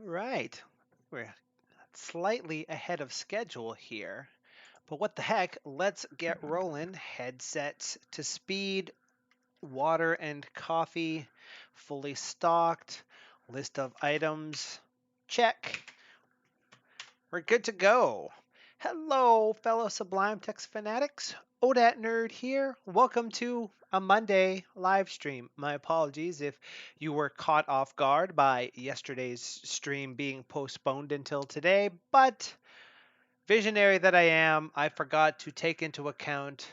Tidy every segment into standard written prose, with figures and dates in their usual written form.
Right. We're slightly ahead of schedule here. But what the heck? Let's get rolling. Headsets to speed, water and coffee fully stocked, list of items check. We're good to go. Hello, fellow Sublime Text Fanatics. OdatNurd here. Welcome to a Monday live stream. My apologies if you were caught off guard by yesterday's stream being postponed until today, but visionary that I am, I forgot to take into account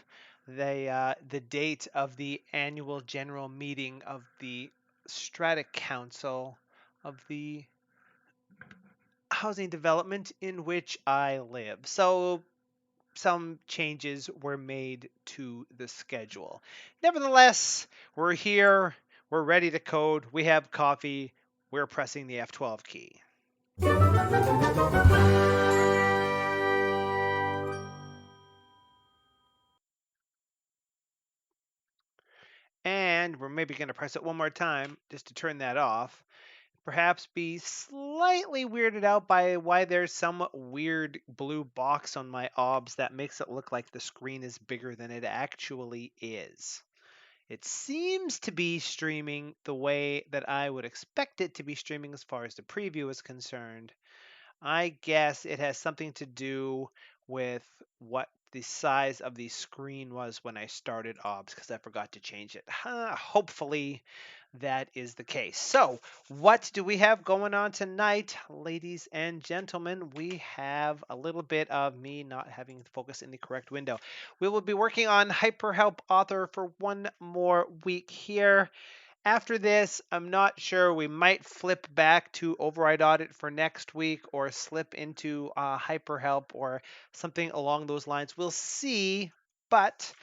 the date of the annual general meeting of the Strata Council of the housing development in which I live. So some changes were made to the schedule. Nevertheless, we're here, we're ready to code, we have coffee, we're pressing the F12 key. And we're maybe going to press it one more time just to turn that off. Perhaps be slightly weirded out by why there's some weird blue box on my OBS that makes it look like the screen is bigger than it actually is. It seems to be streaming the way that I would expect it to be streaming as far as the preview is concerned. I guess it has something to do with what the size of the screen was when I started OBS because I forgot to change it. Hopefully that is the case. So, what do we have going on tonight, ladies and gentlemen? We have a little bit of me not having focus in the correct window. We will be working on HyperHelp Author for one more week here. After this, I'm not sure. We might flip back to Override Audit for next week or slip into HyperHelp or something along those lines. We'll see. But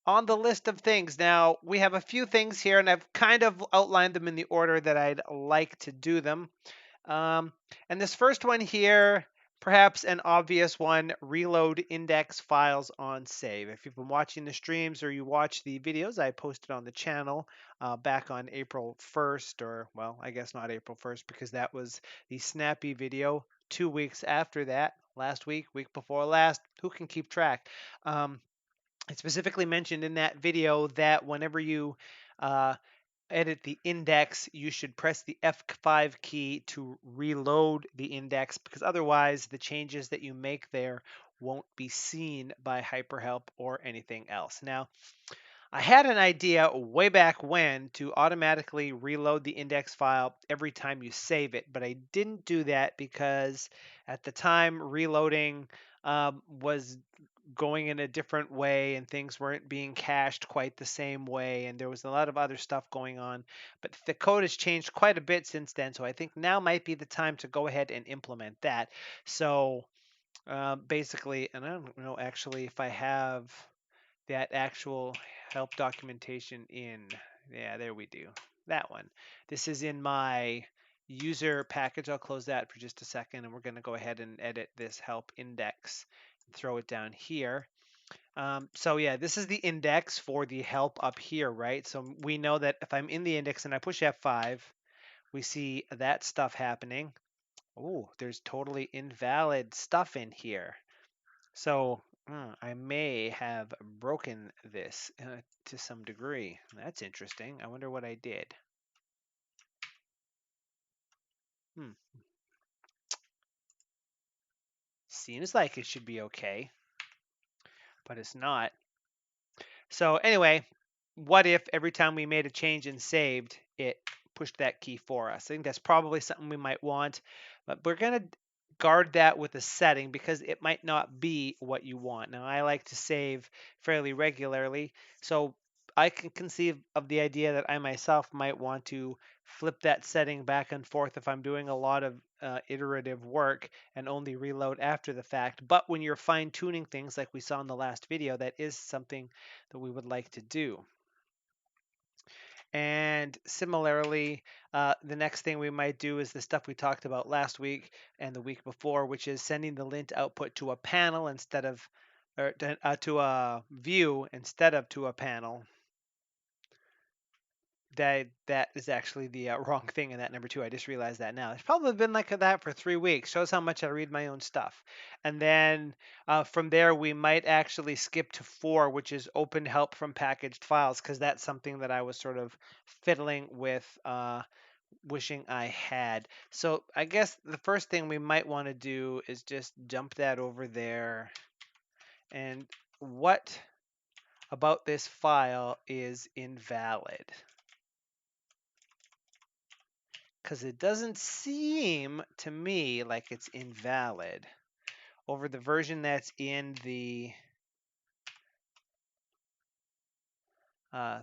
on the list of things, now we have a few things here, and I've kind of outlined them in the order that I'd like to do them. And this first one here, perhaps an obvious one, reload index files on save. If you've been watching the streams or you watch the videos I posted on the channel back on April 1st, or well, I guess not April 1st because that was the snappy video. 2 weeks after that, last week, week before last, who can keep track? I specifically mentioned in that video that whenever you edit the index, you should press the F5 key to reload the index because otherwise the changes that you make there won't be seen by HyperHelp or anything else. Now, I had an idea way back when to automatically reload the index file every time you save it, but I didn't do that because at the time reloading was going in a different way and things weren't being cached quite the same way and there was a lot of other stuff going on, but the code has changed quite a bit since then, so I think now might be the time to go ahead and implement that. So basically, and I don't know actually if I have that actual help documentation in, yeah, there we do, that one. This is in my user package. I'll close that for just a second and we're going to go ahead and edit this help index and throw it down here. So yeah, this is the index for the help up here, right? So we know that if I'm in the index and I push F5, we see that stuff happening. Oh, there's totally invalid stuff in here. So I may have broken this to some degree. That's interesting. I wonder what I did. Seems like it should be okay, but it's not. So anyway, what if every time we made a change and saved, it pushed that key for us? I think that's probably something we might want, but we're going to guard that with a setting because it might not be what you want. Now, I like to save fairly regularly, so I can conceive of the idea that I myself might want to flip that setting back and forth if I'm doing a lot of iterative work and only reload after the fact. But when you're fine tuning things like we saw in the last video, that is something that we would like to do. And similarly, the next thing we might do is the stuff we talked about last week and the week before, which is sending the lint output to a panel instead of, or to a view instead of to a panel. that is actually the wrong thing in that number 2. I just realized that now. It's probably been like that for 3 weeks. Shows how much I read my own stuff. And then from there, we might actually skip to 4, which is open help from packaged files, because that's something that I was sort of fiddling with, wishing I had. So I guess the first thing we might want to do is just jump that over there. And what about this file is invalid? Because it doesn't seem to me like it's invalid over the version that's in the uh,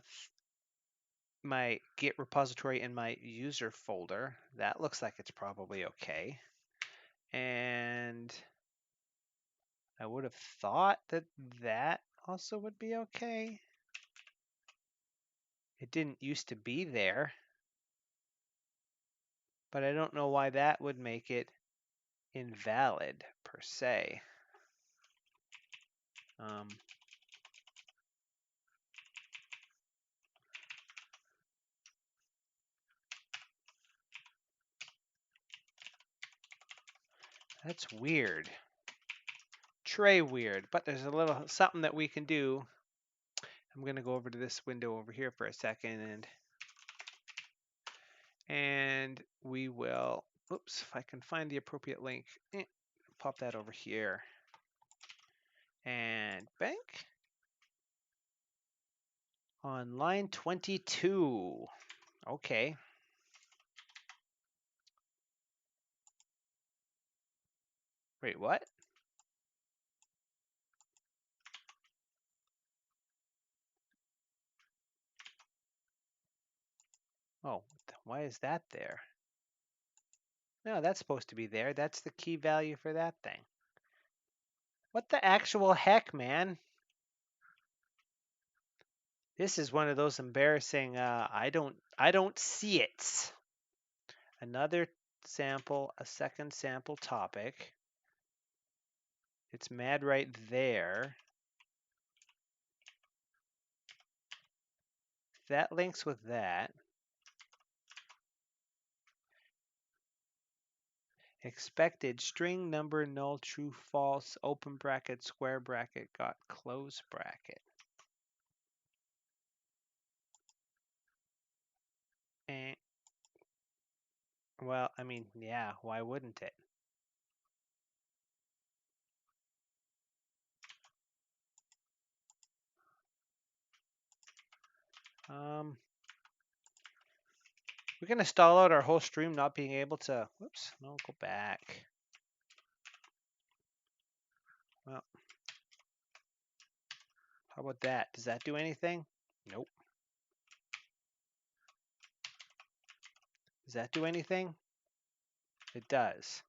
my Git repository in my user folder. That looks like it's probably okay. And I would have thought that that also would be okay. It didn't used to be there, but I don't know why that would make it invalid per se. That's weird. Tray weird, but there's a little something that we can do. I'm going to go over to this window over here for a second, and we will, oops, if I can find the appropriate link, pop that over here. And bank. On line 22. Okay. Wait, what? Oh, why is that there? No, that's supposed to be there. That's the key value for that thing. What the actual heck, man? This is one of those embarrassing, I don't see it. Another sample, a second sample topic. It's mad right there. That links with that. Expected string number null true false open bracket square bracket got close bracket. And well, I mean, yeah, why wouldn't it? We're gonna stall out our whole stream not being able to. Whoops, no, go back. Well, how about that? Does that do anything? Nope. Does that do anything? It does.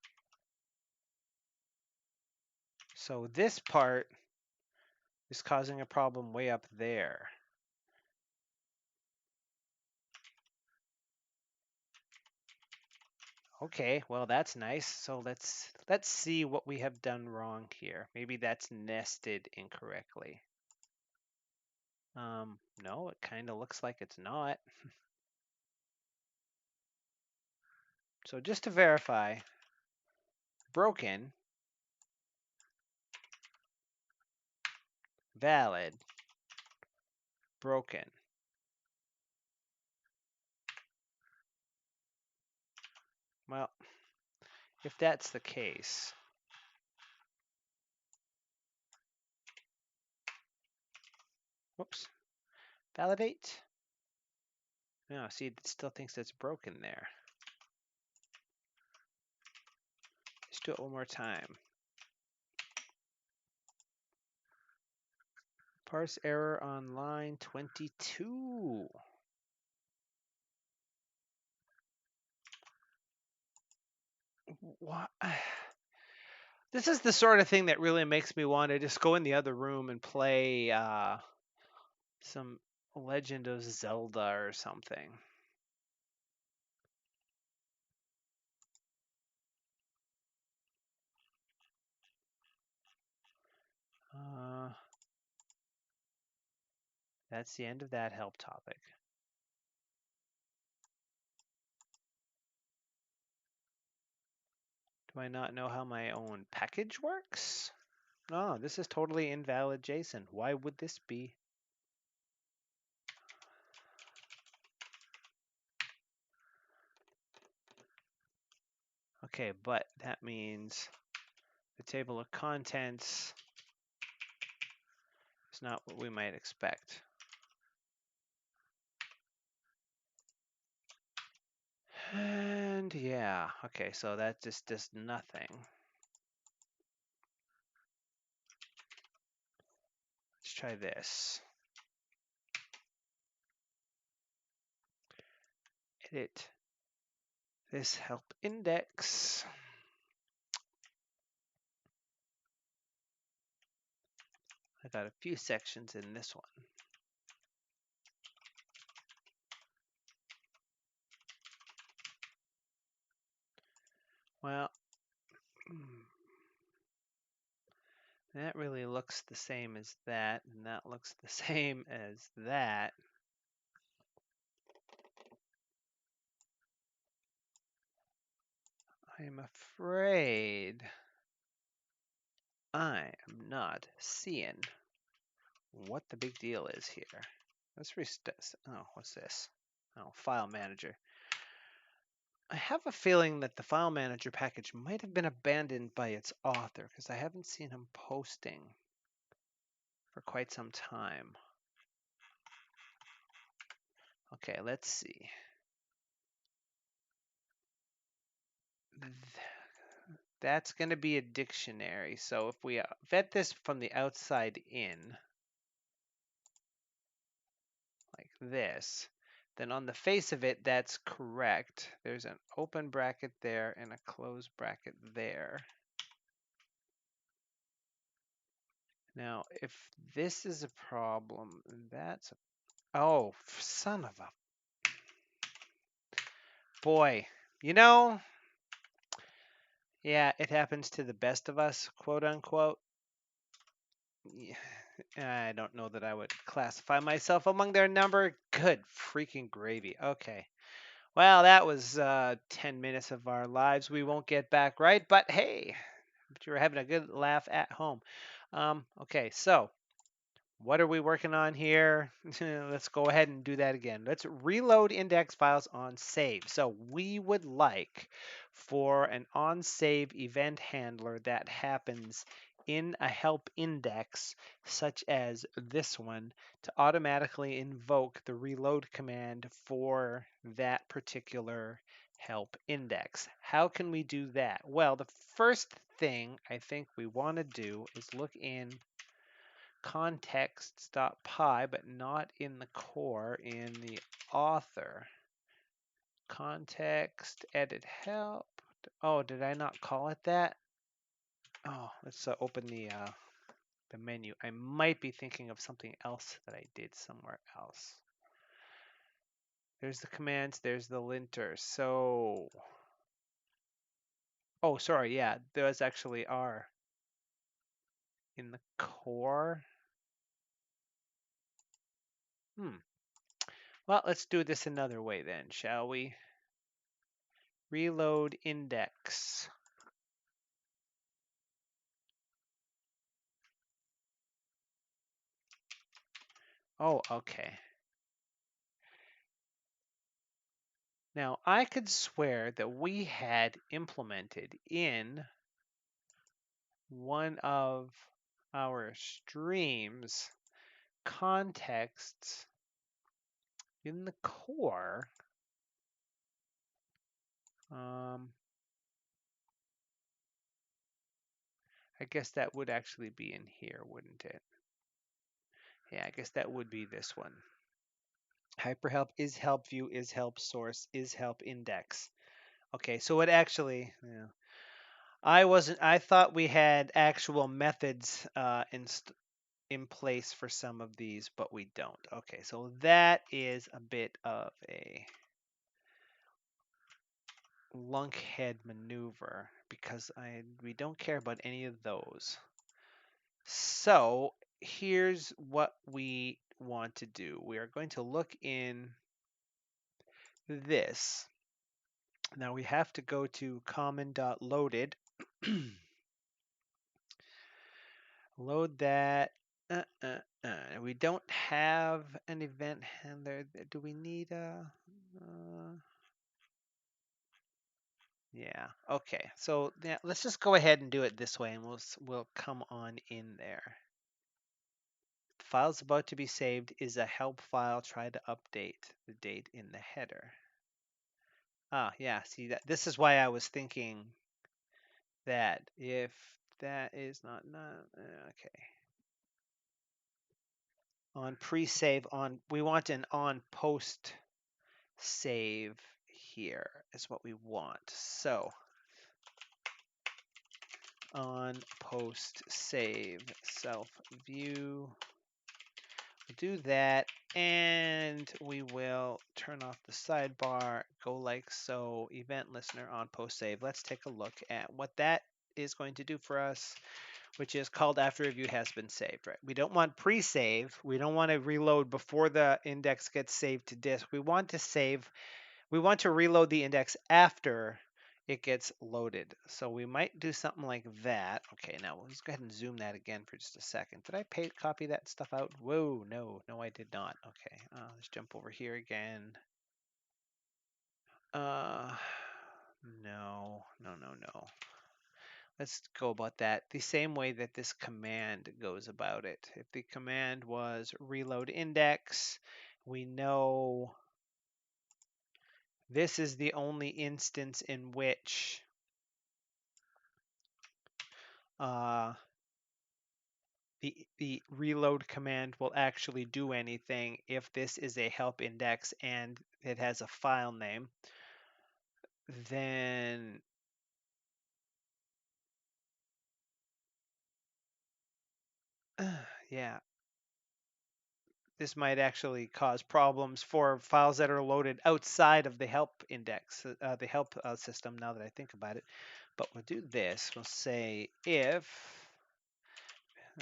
So this part is causing a problem way up there. Okay, well that's nice. So let's see what we have done wrong here. Maybe that's nested incorrectly. No, it kind of looks like it's not. So just to verify, broken, valid, broken. Well, if that's the case, whoops, validate. No, see, it still thinks it's broken there. Let's do it one more time. Parse error on line 22. What? This is the sort of thing that really makes me want to just go in the other room and play some Legend of Zelda or something. That's the end of that help topic. Do I not know how my own package works? Oh, this is totally invalid JSON. Why would this be? Okay, but that means the table of contents is not what we might expect. And yeah, okay, so that just does nothing. Let's try this. Edit this help index. I got a few sections in this one. Well, that really looks the same as that, and that looks the same as that. I'm afraid I am not seeing what the big deal is here. Let's restart. Oh, what's this? Oh, file manager. I have a feeling that the file manager package might have been abandoned by its author because I haven't seen him posting for quite some time. Okay, let's see. That's going to be a dictionary. So if we vet this from the outside in, like this, then on the face of it, that's correct. There's an open bracket there and a closed bracket there. Now, if this is a problem, that's a, oh, son of a boy. You know, yeah, it happens to the best of us, quote unquote. Yeah, I don't know that I would classify myself among their number. Good freaking gravy. Okay. Well, that was 10 minutes of our lives we won't get back, right? But hey, but you were having a good laugh at home. Okay, so what are we working on here? Let's go ahead and do that again. Let's reload index files on save. So we would like for an on save event handler that happens in a help index, such as this one, to automatically invoke the reload command for that particular help index. How can we do that? Well, the first thing I think we want to do is look in context.py, but not in the core, in the author. Context, edit help. Oh, did I not call it that? Oh, let's open the menu. I might be thinking of something else that I did somewhere else. There's the commands, there's the linter. So, oh, sorry, yeah, those actually are in the core. Well, let's do this another way then, shall we? Reload index. Oh, okay. Now, I could swear that we had implemented in one of our streams contexts in the core. I guess that would actually be in here, wouldn't it? Yeah, I guess that would be this one. Hyperhelp is help view is help source is help index. Okay, so it actually, yeah. I thought we had actual methods in place for some of these, but we don't. Okay, so that is a bit of a lunkhead maneuver because we don't care about any of those. So here's what we want to do. We are going to look in this Now we have to go to common.loaded. Load that. We don't have an event handler. Do we need a? Yeah. Okay. So yeah, let's just go ahead and do it this way, and we'll come on in there. The file's about to be saved is a help file. Try to update the date in the header. Ah, yeah. See that. This is why I was thinking that if that is not okay. On pre-save we want an on post save here is what we want. So on post save self view, we'll do that, and we will turn off the sidebar, go like so, event listener on post save. Let's take a look at what that is going to do for us, which is called after review has been saved, right? We don't want pre-save. We don't want to reload before the index gets saved to disk. We want to reload the index after it gets loaded. So we might do something like that. Okay, now let's go ahead and zoom that again for just a second. Did I copy that stuff out? Whoa, no, I did not. Okay, let's jump over here again. No. Let's go about that the same way that this command goes about it. If the command was reload index, we know this is the only instance in which the reload command will actually do anything if this is a help index and it has a file name. Then yeah, this might actually cause problems for files that are loaded outside of the help index, the help system, now that I think about it. But we'll do this. We'll say if,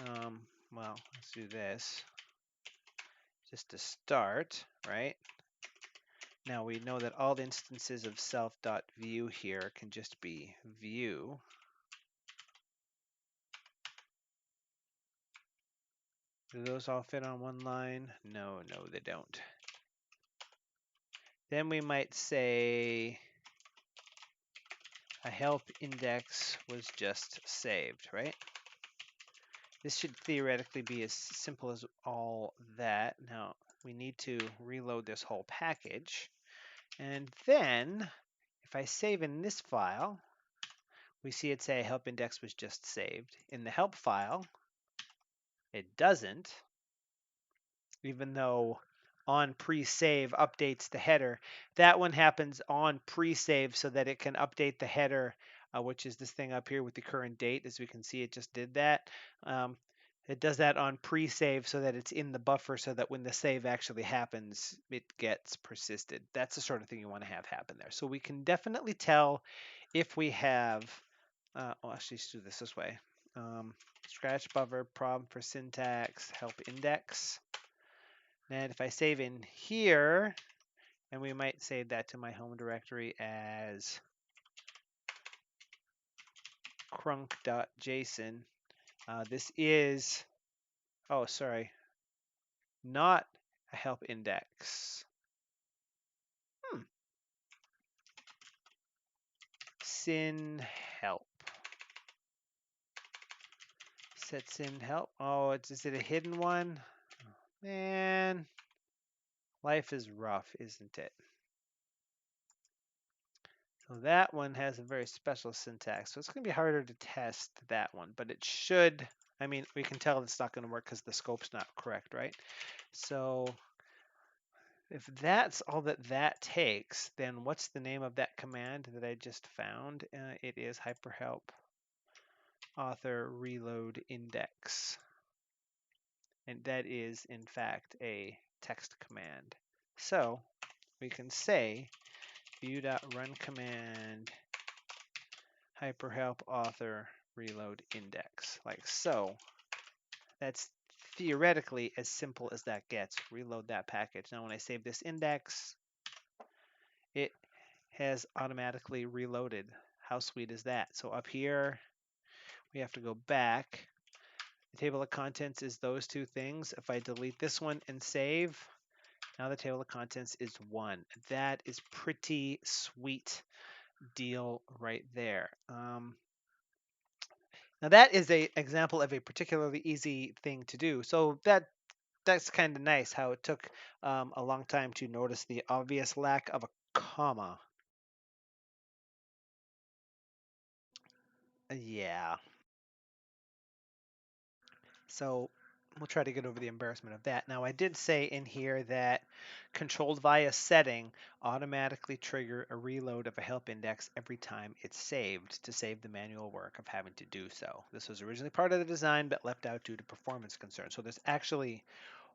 well, let's do this just to start, right? Now we know that all instances of self.view here can just be view. Do those all fit on one line? No, they don't. Then we might say a help index was just saved, right? This should theoretically be as simple as all that. Now we need to reload this whole package. And then if I save in this file, we see it say help index was just saved. In the help file, it doesn't, even though on pre-save updates the header. That one happens on pre-save so that it can update the header, which is this thing up here with the current date. As we can see, it just did that. It does that on pre-save so that it's in the buffer so that when the save actually happens, it gets persisted. That's the sort of thing you want to have happen there. So we can definitely tell if we have, actually let's do this way. Scratch buffer, problem for syntax, help index. And if I save in here, and we might save that to my home directory as crunk.json. This is, oh, sorry, not a help index. Syn help. Set syn help. Oh, is it a hidden one? Man, life is rough, isn't it? So that one has a very special syntax. So it's going to be harder to test that one, but it should. I mean, we can tell it's not going to work because the scope's not correct, right? So if that's all that takes, then what's the name of that command that I just found? It is hyperhelp author reload index. And that is, in fact, a text command. So we can say view.run command hyperhelp author reload index, like so. That's theoretically as simple as that gets. Reload that package. Now when I save this index, it has automatically reloaded. How sweet is that? So up here, we have to go back. The table of contents is those two things. If I delete this one and save, now the table of contents is 1. That is pretty sweet deal right there. Now that is an example of a particularly easy thing to do. So that's kind of nice how it took a long time to notice the obvious lack of a comma. Yeah. So we'll try to get over the embarrassment of that. Now I did say in here that controlled via setting automatically trigger a reload of a help index every time it's saved to save the manual work of having to do so. This was originally part of the design but left out due to performance concerns. So there's actually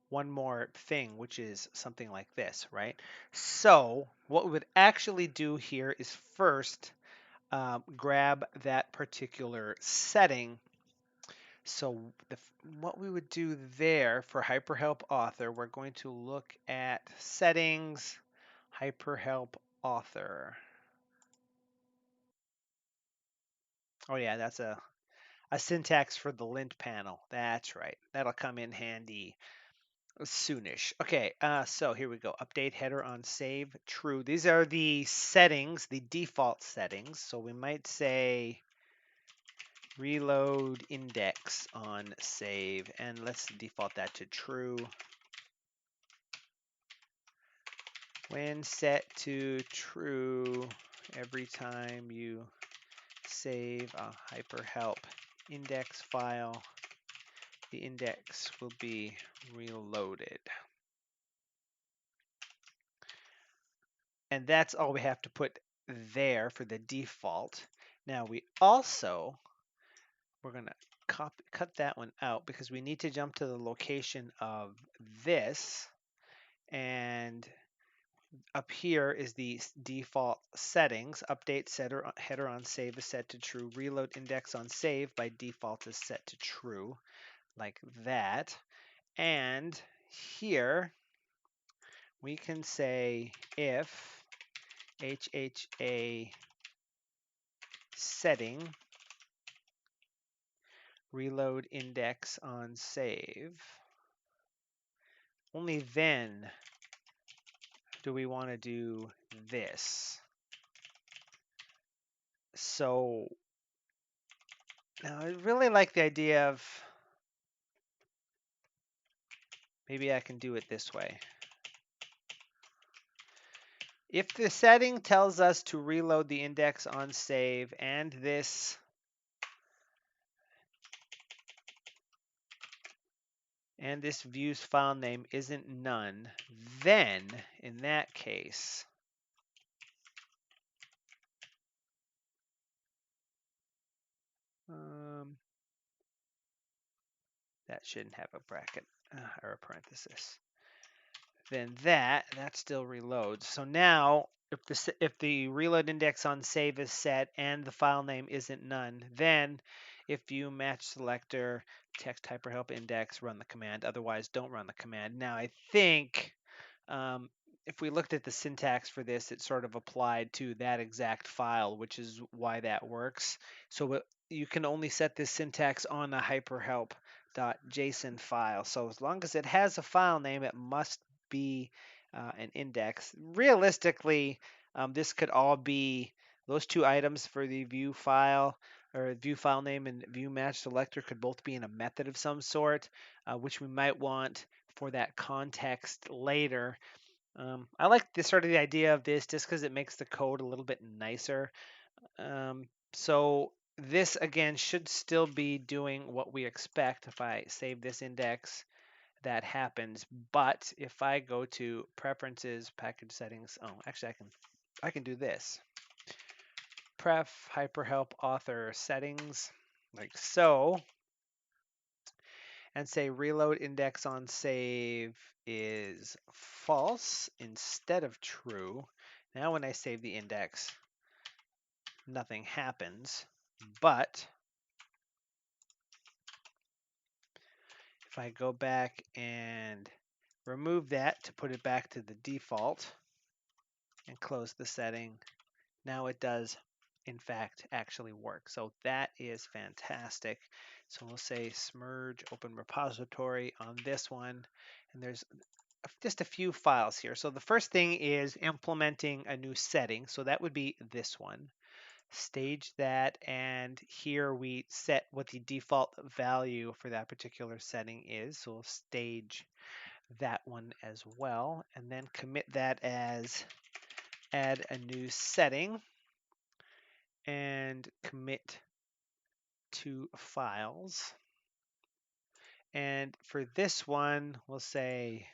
one more thing, which is something like this, right? So what we would actually do here is first grab that particular setting. So what we would do there for HyperHelp Author, we're going to look at Settings, HyperHelp Author. Oh yeah, that's a syntax for the lint panel. That's right. That'll come in handy soonish. Okay, so here we go. Update header on save true. These are the settings, the default settings. So we might say reload index on save, and let's default that to true. When set to true, every time you save a HyperHelp index file, the index will be reloaded. And that's all we have to put there for the default. Now we're going to cut that one out because we need to jump to the location of this, and up here is the default settings. Update header on save is set to true. Reload index on save by default is set to true, like that. And here we can say if HHA setting reload index on save, only then do we want to do this. So now I really like the idea of maybe I can do it this way. If the setting tells us to reload the index on save and this view's file name isn't none, then in that case, that shouldn't have a bracket or a parenthesis. Then that still reloads. So now if the reload index on save is set and the file name isn't none, then if you match selector text HyperHelp index, run the command. Otherwise, don't run the command. Now I think if we looked at the syntax for this, it sort of applied to that exact file, which is why that works. So you can only set this syntax on a hyperhelp.json file. So as long as it has a file name, it must be an index. Realistically, this could all be those two items for the view file or view file name and view match selector could both be in a method of some sort, which we might want for that context later. I like the sort of the idea of this just because it makes the code a little bit nicer. So this again should still be doing what we expect. If I save this index, that happens. But if I go to preferences, package settings, oh, actually I can do this. Pref hyperhelp author settings, like so, and say reload index on save is false instead of true. Now when I save the index, nothing happens. But if I go back and remove that to put it back to the default and close the setting, Now it does, in fact, actually work. So that is fantastic. So we'll say smurge open repository on this one. And there's just a few files here. So the first thing is implementing a new setting. So that would be this one. Stage that, and here we set what the default value for that particular setting is. So we'll stage that one as well, and then commit that as add a new setting and commit to files. And for this one, we'll say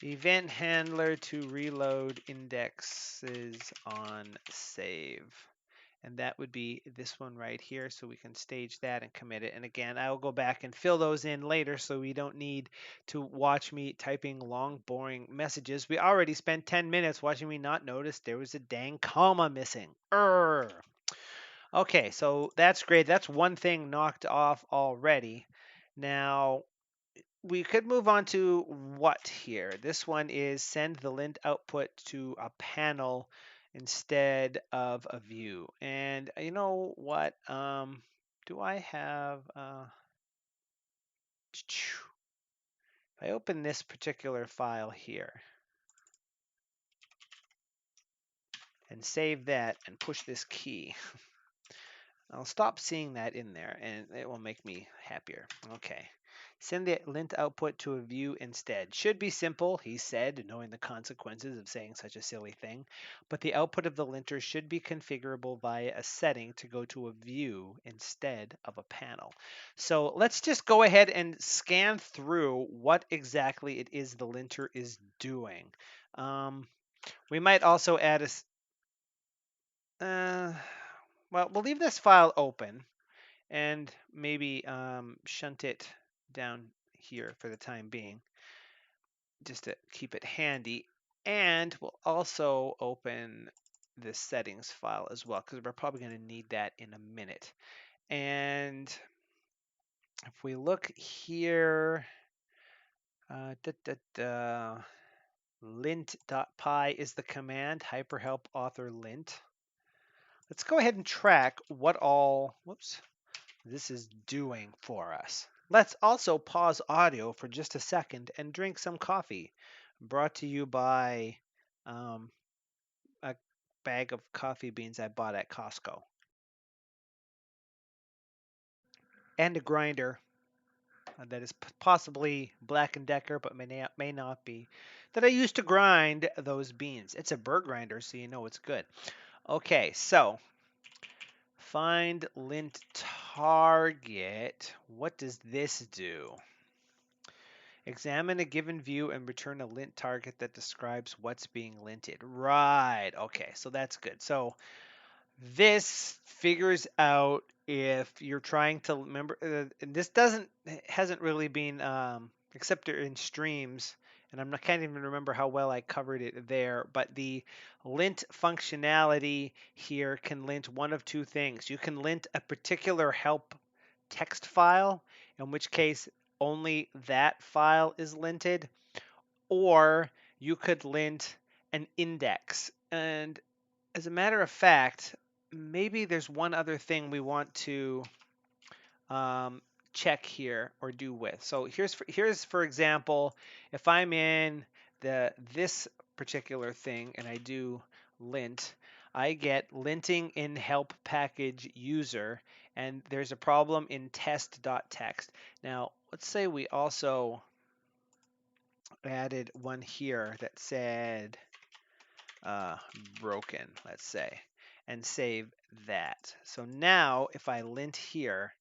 event handler to reload indexes on save. And that would be this one right here. So we can stage that and commit it. And again, I'll go back and fill those in later so we don't need to watch me typing long, boring messages. We already spent 10 minutes watching me not notice there was a dang comma missing. Okay, so that's great. That's one thing knocked off already. Now, we could move on to what here. This one is send the lint output to a panel instead of a view. And you know what? Do I have? If I open this particular file here and save that and push this key, I'll stop seeing that in there and it will make me happier. Okay. Send the lint output to a view instead. Should be simple, he said, knowing the consequences of saying such a silly thing. But the output of the linter should be configurable via a setting to go to a view instead of a panel. So let's just go ahead and scan through what exactly it is the linter is doing. We might also add well, we'll leave this file open and maybe shunt it down here for the time being, just to keep it handy. And we'll also open the settings file as well, because we're probably going to need that in a minute. And if we look here, lint.py is the command, hyperhelp author lint. Let's go ahead and track what all, whoops, this is doing for us. Let's also pause audio for just a second and drink some coffee. Brought to you by a bag of coffee beans I bought at Costco. And a grinder that is possibly Black & Decker, but may not be, that I used to grind those beans. It's a bird grinder, so you know it's good. Okay, so find lint target. What does this do? Examine a given view and return a lint target that describes what's being linted. Right. Okay, so that's good. So this figures out if you're trying to remember. This hasn't really been except in streams, and can't even remember how well I covered it there. But the lint functionality here can lint one of two things. You can lint a particular help text file, in which case only that file is linted, or you could lint an index. And as a matter of fact, maybe there's one other thing we want to check here or do with. So here's for example, if I'm in this particular thing and I do lint, I get linting in help package user, and there's a problem in test.txt. Now let's say we also added one here that said broken, let's say, and save that. So now if I lint here,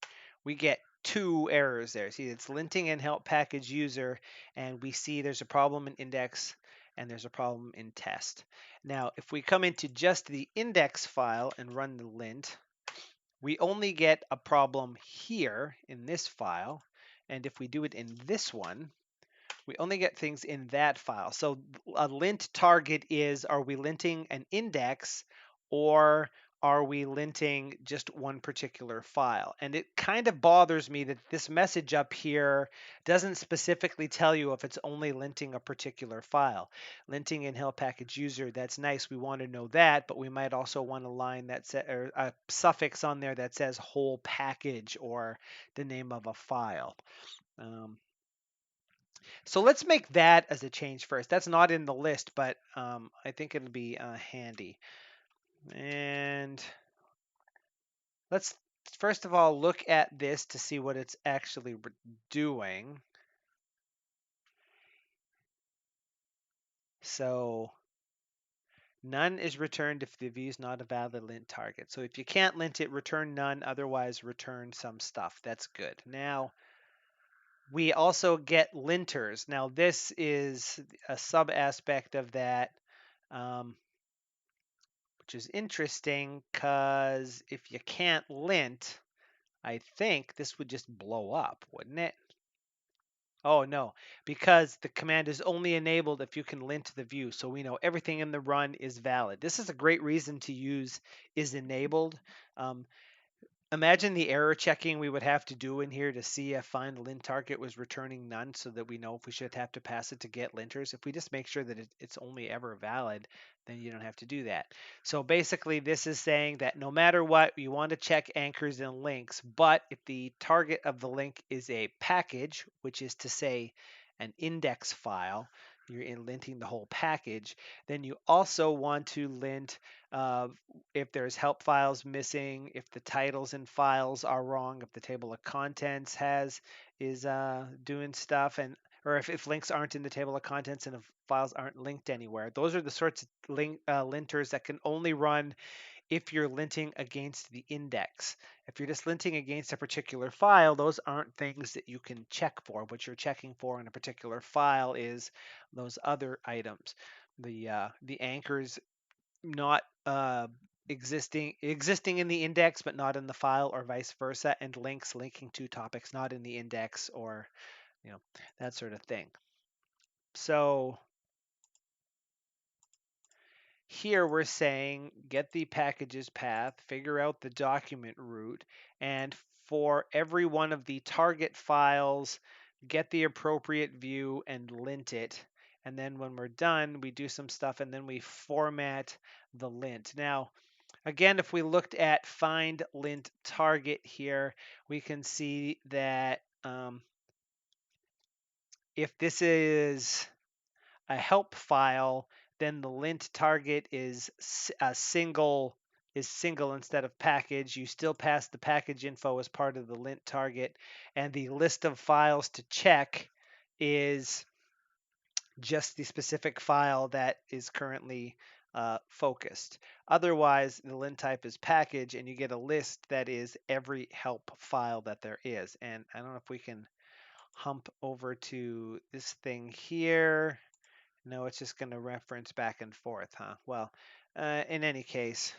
we get two errors there. See, it's linting in help package user, and we see there's a problem in index and there's a problem in test. Now, if we come into just the index file and run the lint, we only get a problem here in this file. And if we do it in this one, we only get things in that file. So a lint target is, are we linting an index, or are we linting just one particular file? And it kind of bothers me that this message up here doesn't specifically tell you if it's only linting a particular file. Linting in help package user, that's nice. We want to know that, but we might also want a line that says, or a suffix on there that says whole package or the name of a file. So let's make that as a change first. That's not in the list, but I think it'll be handy. And let's first of all look at this to see what it's actually doing. So none is returned if the view is not a valid lint target. So if you can't lint it, return none. Otherwise, return some stuff. That's good. Now, we also get linters. Now, this is a sub aspect of that, which is interesting because if you can't lint, I think this would just blow up, wouldn't it? Oh no, because the command is only enabled if you can lint the view. So we know everything in the run is valid. This is a great reason to use is enabled. Um, Imagine the error checking we would have to do in here to see if find lint target was returning none so that we know if we should have to pass it to get linters. If we just make sure that it's only ever valid, then you don't have to do that. So basically this is saying that no matter what, you want to check anchors and links, but if the target of the link is a package, which is to say an index file, you're in linting the whole package, then you also want to lint uh, if there's help files missing, if the titles and files are wrong, if the table of contents is doing stuff, and or if links aren't in the table of contents and if files aren't linked anywhere. Those are the sorts of linters that can only run if you're linting against the index. If you're just linting against a particular file, those aren't things that you can check for. What you're checking for in a particular file is those other items. The anchors not existing in the index but not in the file, or vice versa, and links linking to topics not in the index, or that sort of thing. So here we're saying get the packages path, figure out the document root, and for every one of the target files, get the appropriate view and lint it. And then when we're done, we do some stuff and then we format the lint. Now, again, if we looked at find lint target here, we can see that if this is a help file, then the lint target is a single instead of package. You still pass the package info as part of the lint target, and the list of files to check is just the specific file that is currently focused. Otherwise, the lint type is package, and you get a list that is every help file that there is. And I don't know if we can hump over to this thing here. No, it's just going to reference back and forth, huh? Well, in any case,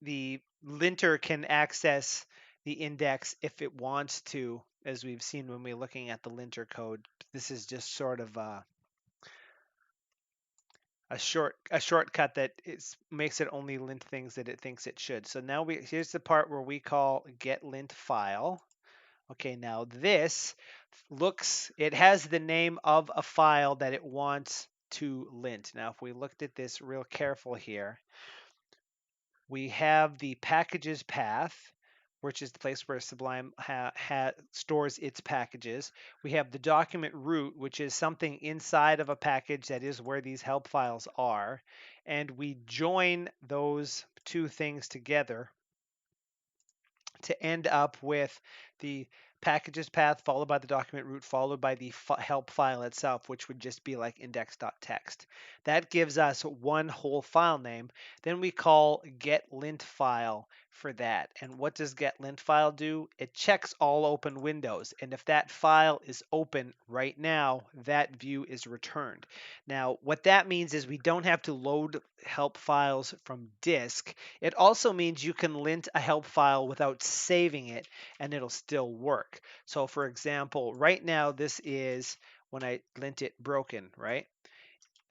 the linter can access the index if it wants to, as we've seen when we're looking at the linter code. This is just sort of a shortcut that makes it only lint things that it thinks it should. So now here's the part where we call get lint file. Okay, now this it has the name of a file that it wants to lint. Now, if we looked at this real careful here, we have the packages path, which is the place where Sublime stores its packages. We have the document root, which is something inside of a package that is where these help files are. And we join those two things together to end up with the packages path followed by the document root followed by the help file itself, which would just be like index.txt. That gives us one whole file name. Then we call get lint file for that. And what does get lint file do? It checks all open windows. And if that file is open right now, that view is returned. Now, what that means is we don't have to load help files from disk. It also means you can lint a help file without saving it and it'll still work. So for example, right now this is when I lint it broken, right?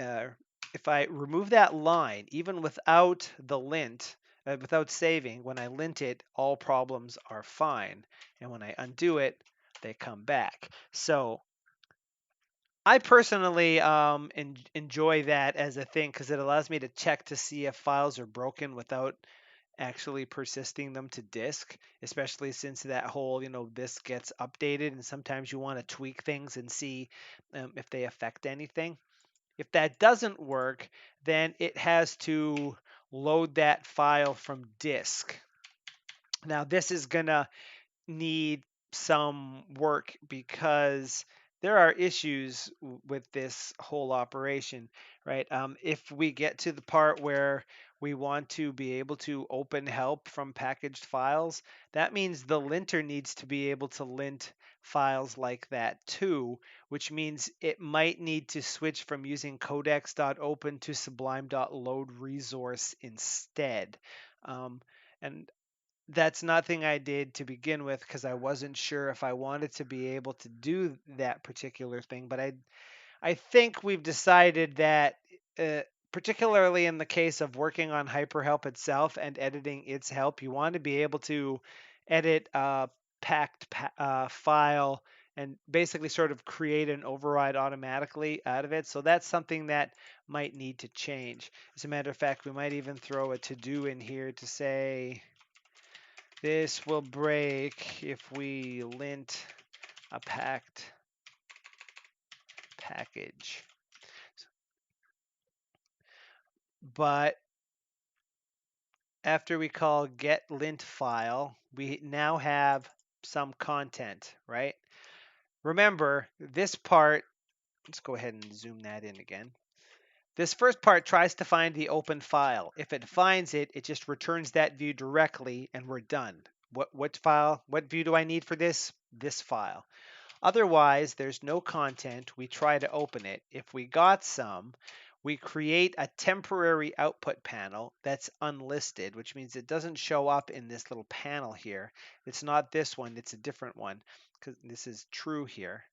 uh, if I remove that line, even without the lint, without saving, when I lint it, all problems are fine. And when I undo it, they come back. So I personally enjoy that as a thing because it allows me to check to see if files are broken without actually persisting them to disk, especially since that whole, this gets updated and sometimes you want to tweak things and see if they affect anything. If that doesn't work, then it has to load that file from disk. Now, this is going to need some work because there are issues with this whole operation, right? If we get to the part where we want to be able to open help from packaged files, that means the linter needs to be able to lint files like that too, which means it might need to switch from using codex.open to sublime.load resource instead. And that's nothing I did to begin with because I wasn't sure if I wanted to be able to do that particular thing. But I think we've decided that, uh, particularly in the case of working on HyperHelp itself and editing its help, you want to be able to edit a file and basically sort of create an override automatically out of it. So that's something that might need to change. As a matter of fact, we might even throw a to-do in here to say, this will break if we lint a package. But after we call get lint file, we now have some content, right? Remember, this part, let's go ahead and zoom that in again. This first part tries to find the open file. If it finds it, it just returns that view directly and we're done. What file, what view do I need for this? This file. Otherwise, there's no content. We try to open it. If we got some, we create a temporary output panel that's unlisted, which means it doesn't show up in this little panel here. It's not this one, it's a different one because this is true here.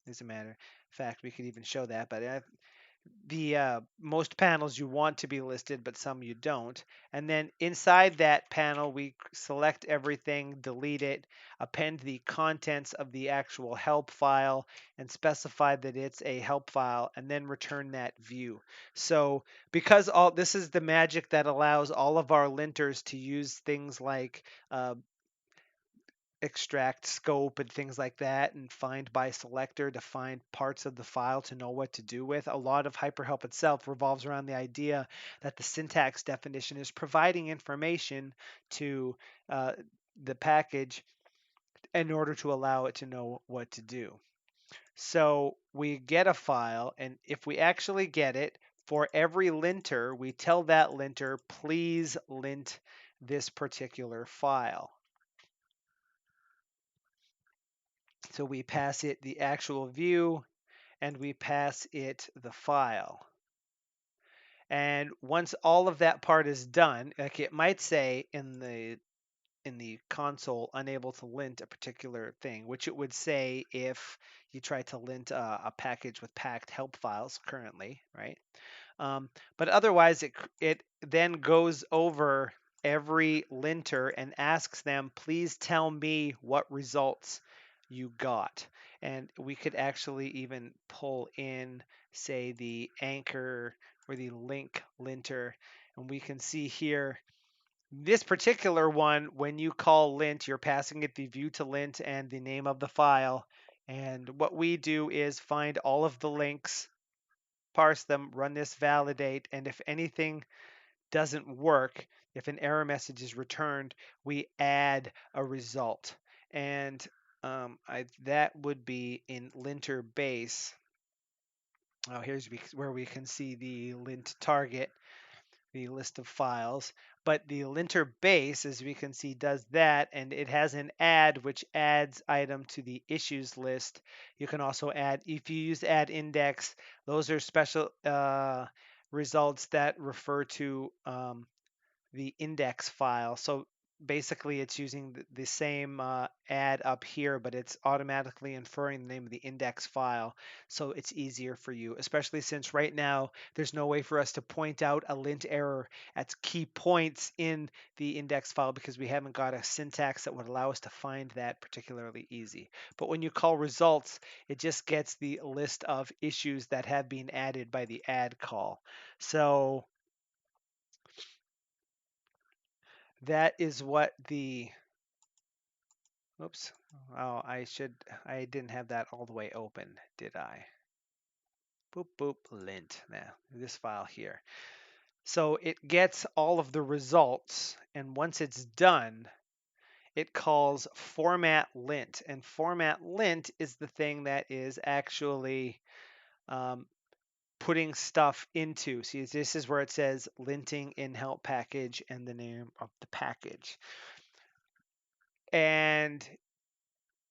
As a matter of fact, we could even show that, but the most panels you want to be listed, but some you don't. And then inside that panel, we select everything, delete it, append the contents of the actual help file, and specify that it's a help file, and then return that view. So because all this is the magic that allows all of our linters to use things like extract scope and things like that and find by selector to find parts of the file to know what to do with. A lot of HyperHelp itself revolves around the idea that the syntax definition is providing information to uh, the package in order to allow it to know what to do. So we get a file, and if we actually get it, for every linter, we tell that linter, please lint this particular file. So we pass it the actual view and we pass it the file. And once all of that part is done, like it might say in the console unable to lint a particular thing, which it would say if you try to lint a package with packed help files currently, right? But otherwise, it then goes over every linter and asks them, please tell me what results you got. And we could actually even pull in, say, the anchor or the link linter, and we can see here this particular one, when you call lint, you're passing it the view to lint and the name of the file. And what we do is find all of the links, parse them, run this validate, and if anything doesn't work, if an error message is returned, we add a result. And that would be in linter base. Oh, here's where we can see the lint target, the list of files. But the linter base, as we can see, does that, and it has an add, which adds item to the issues list. You can also add, if you use add index, those are special results that refer to the index file. So basically it's using the same add up here, but it's automatically inferring the name of the index file. So it's easier for you, especially since right now there's no way for us to point out a lint error at key points in the index file because we haven't got a syntax that would allow us to find that particularly easy. But when you call results, it just gets the list of issues that have been added by the add call. So that is what the, oops, oh, I didn't have that all the way open, did I? Boop, boop, lint, now this file here. So it gets all of the results, and once it's done, it calls format lint, and format lint is the thing that is actually putting stuff into. See, this is where it says linting in help package and the name of the package. And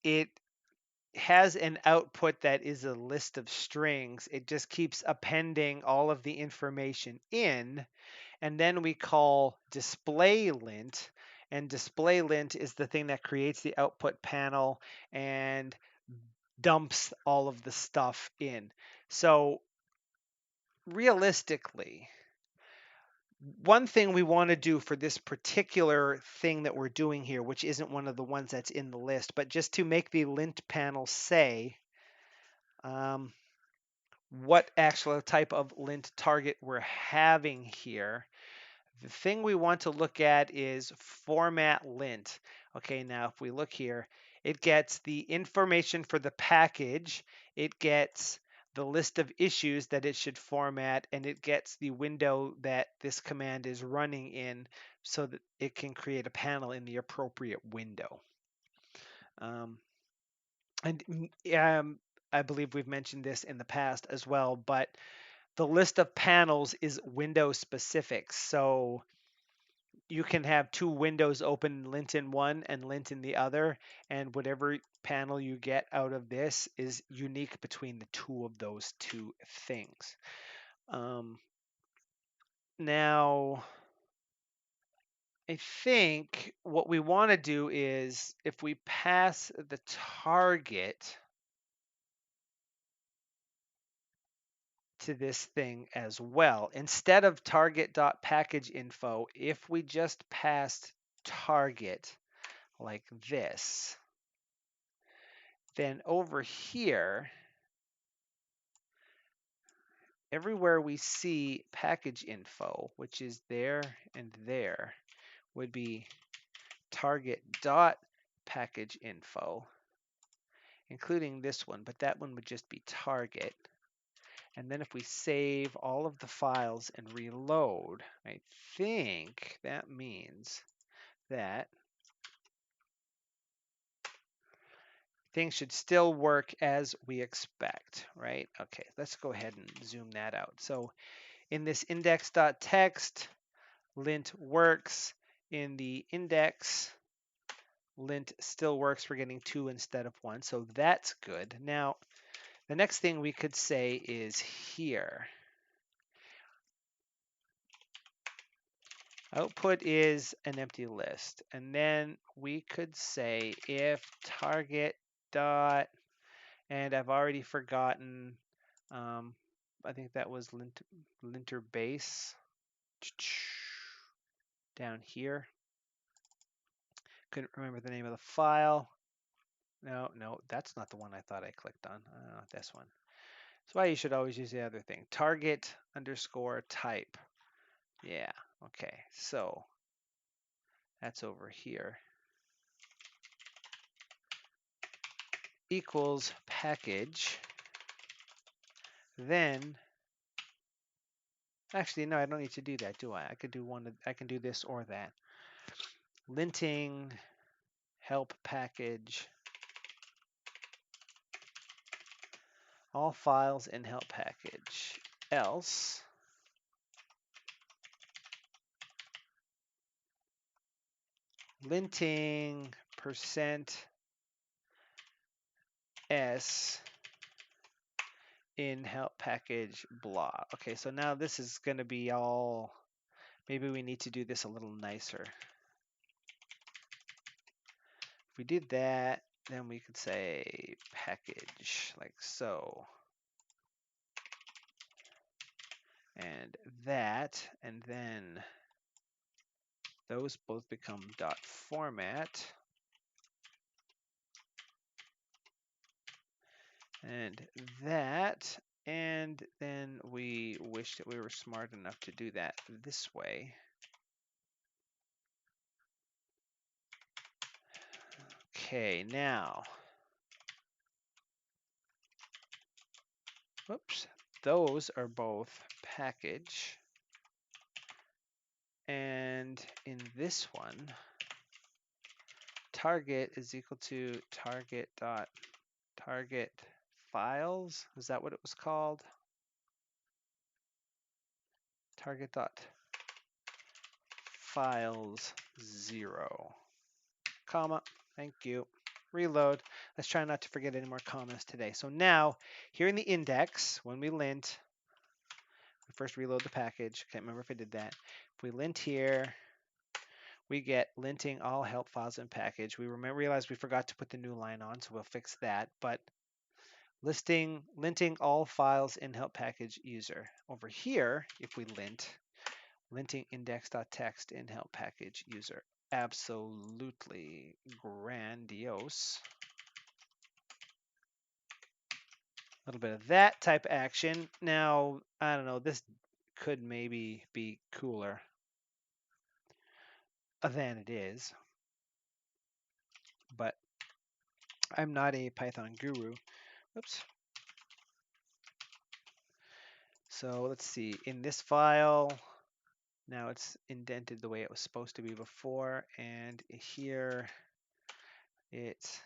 it has an output that is a list of strings. It just keeps appending all of the information in, and then we call display lint, and display lint is the thing that creates the output panel and dumps all of the stuff in. So realistically, one thing we want to do for this particular thing that we're doing here, which isn't one of the ones that's in the list, but just to make the lint panel say what actual type of lint target we're having here, the thing we want to look at is format lint. Okay, now if we look here, it gets the information for the package, it gets the list of issues that it should format, and it gets the window that this command is running in so that it can create a panel in the appropriate window. I believe we've mentioned this in the past as well, but the list of panels is window specific. So you can have two windows open, lint in one and lint in the other, and whatever panel you get out of this is unique between the two of those two things. Now, I think what we want to do is if we pass the target to this thing as well, instead of target.packageInfo, if we just passed target like this, then over here, everywhere we see package info, which is there and there, would be target.packageInfo, including this one, but that one would just be target. And then if we save all of the files and reload, I think that means that things should still work as we expect, right? Okay, let's go ahead and zoom that out. So in this index.txt, lint works. In the index, lint still works. We're getting 2 instead of 1, so that's good. Now, the next thing we could say is here. Output is an empty list. And then we could say if target dot, and I've already forgotten, I think that was linter base down here. Couldn't remember the name of the file. No, that's not the one I thought I clicked on. This one. That's why you should always use the other thing. Target underscore type. Yeah, okay, so that's over here. Equals package. Then, actually, no, I don't need to do that, do I? I could do one. I can do this or that. Linting help package. All files in help package. Else, linting %s in help package blah. Okay, so now this is going to be all, maybe we need to do this a little nicer. If we did that, then we could say package like so. And that, and then those both become dot format. And that, and then we wish that we were smart enough to do that this way. Okay, now, whoops, those are both package. And in this one, target is equal to target dot target files. Is that what it was called? Target dot files 0, comma. Thank you. Reload. Let's try not to forget any more commas today. So now, here in the index, when we lint, we first reload the package. Can't remember if I did that. If we lint here, we get linting all help files in package. We realize we forgot to put the new line on, so we'll fix that. But linting all files in help package user. Over here, if we linting index.txt in help package user. Absolutely grandiose. A little bit of that type action. Now, I don't know, this could maybe be cooler than it is, but I'm not a Python guru. Oops. So let's see, in this file, now it's indented the way it was supposed to be before, and here it's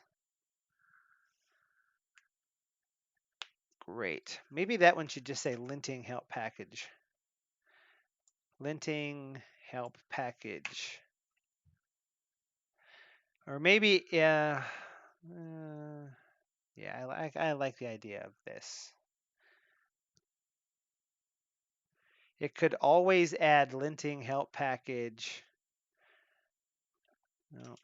great. Maybe that one should just say linting help package. Linting help package. Or maybe, yeah, I like the idea of this. It could always add linting help package. No,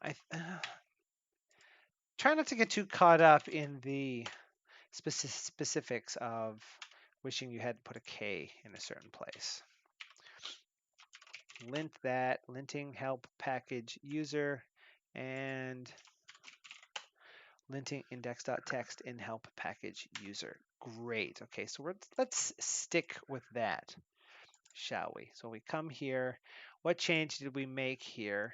try not to get too caught up in the specifics of wishing you had put a K in a certain place. Lint that, linting help package user, and linting index.txt in help package user. Great. Okay, so let's stick with that, shall we? So we come here. What change did we make here?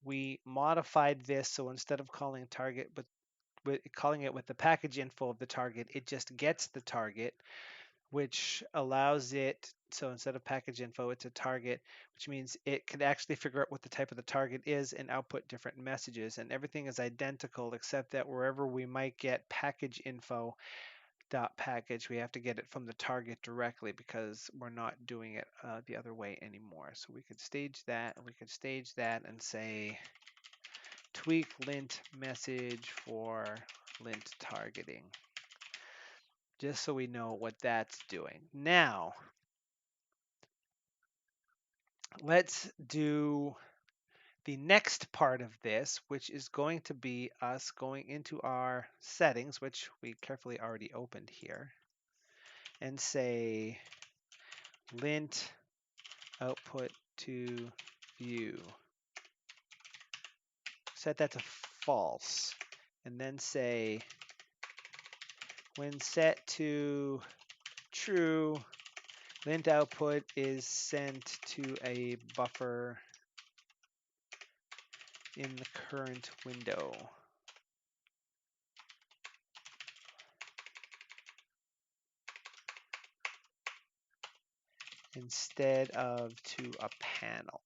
We modified this, so instead of calling target, but calling it with the package info of the target, it just gets the target, which allows it, so instead of package info, it's a target, which means it can actually figure out what the type of the target is and output different messages. And everything is identical, except that wherever we might get package info dot package, we have to get it from the target directly because we're not doing it the other way anymore. So we could stage that, and we could stage that and say tweak lint message for lint targeting, just so we know what that's doing. Now, let's do the next part of this, which is going to be us going into our settings, which we carefully already opened here, and say lint output to view. Set that to false, and then say when set to true, lint output is sent to a buffer in the current window. Instead of to a panel.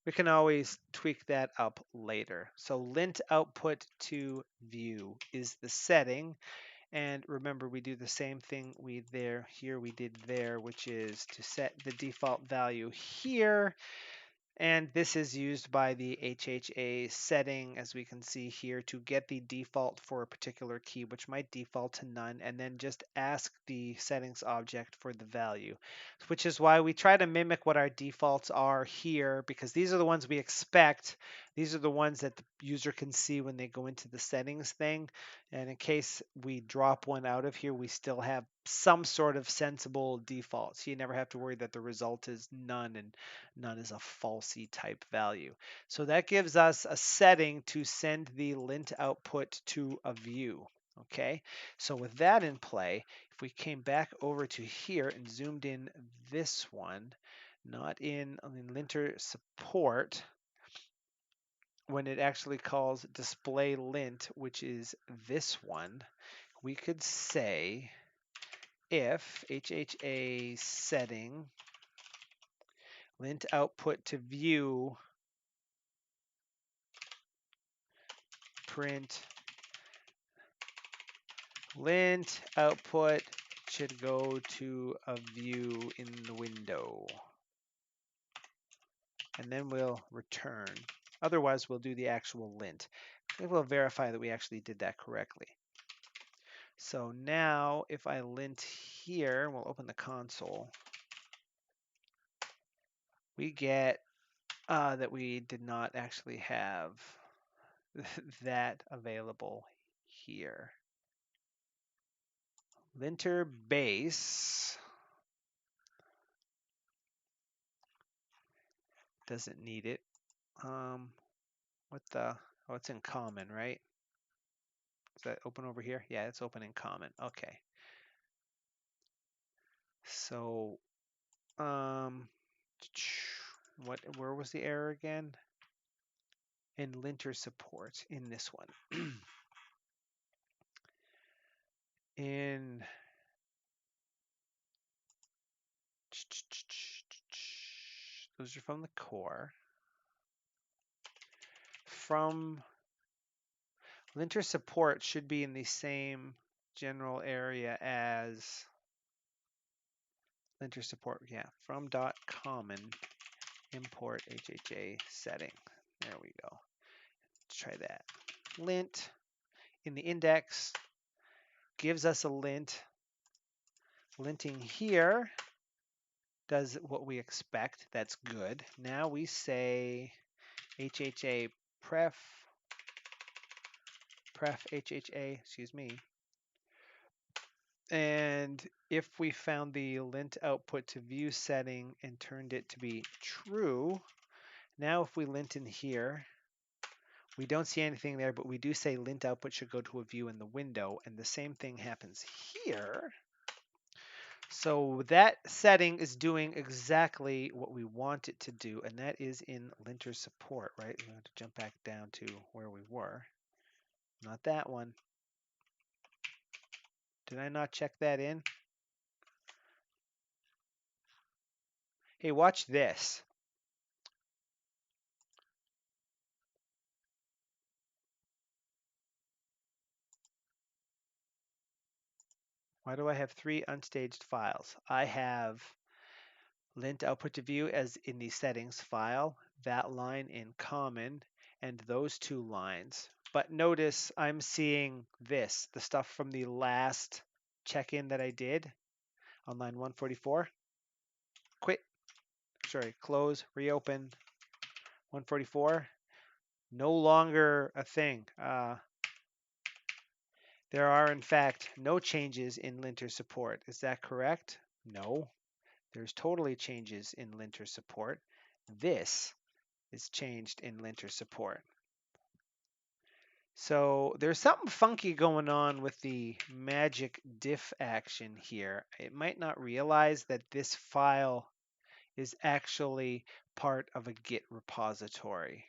We can always tweak that up later. So lint output to view is the setting. And remember, we do the same thing we did there, which is to set the default value here. And this is used by the HHA setting, as we can see here, to get the default for a particular key, which might default to none, and then just ask the settings object for the value, which is why we try to mimic what our defaults are here, because these are the ones we expect. These are the ones that the user can see when they go into the settings thing. And in case we drop one out of here, we still have some sort of sensible default. So you never have to worry that the result is none, and none is a falsy type value. So that gives us a setting to send the lint output to a view. Okay, so with that in play, if we came back over to here and zoomed in this one, not in linter support, when it actually calls display lint, which is this one, we could say if HHA setting lint output to view print lint output should go to a view in the window. And then we'll return. Otherwise, we'll do the actual lint. And we'll verify that we actually did that correctly. So now if I lint here, we'll open the console. We get that we did not actually have that available here. Linter base doesn't need it. What the? Oh, it's in common, right? Is that open over here? Yeah, it's open in common. Okay. So, where was the error again? In linter support in this one. In those are from the core. From linter support should be in the same general area as linter support. Yeah, from .common import HHA setting. There we go. Let's try that. Lint in the index gives us a lint. Linting here does what we expect. That's good. Now we say HHA pref HHA, excuse me. And if we found the lint output to view setting and turned it to be true, now if we lint in here, we don't see anything there, but we do say lint output should go to a view in the window, and the same thing happens here. So that setting is doing exactly what we want it to do, and that is in linter support, right? We have to jump back down to where we were. Not that one. Did I not check that in? Hey, watch this. Why do I have 3 unstaged files? I have lint output to view as in the settings file, that line in common, and those 2 lines. But notice I'm seeing this, the stuff from the last check-in that I did on line 144. Close, reopen, 144. No longer a thing. There are, in fact, no changes in linter support. Is that correct? No. There's totally changes in linter support. This is changed in linter support. So there's something funky going on with the magic diff action here. It might not realize that this file is actually part of a Git repository,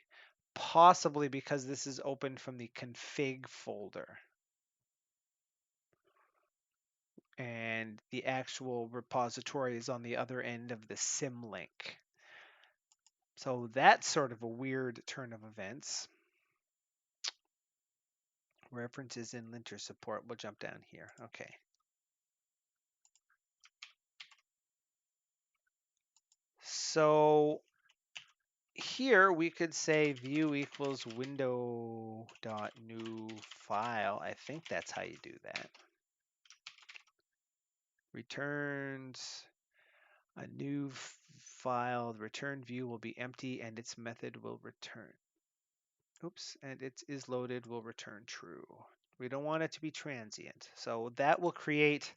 possibly because this is opened from the config folder. And the actual repository is on the other end of the symlink. So that's sort of a weird turn of events. References in linter support. We'll jump down here. Okay. So here we could say view equals window dot new file. I think that's how you do that. Returns a new file. The return view will be empty and its method will return. Oops, and it is loaded will return true. We don't want it to be transient. So that will create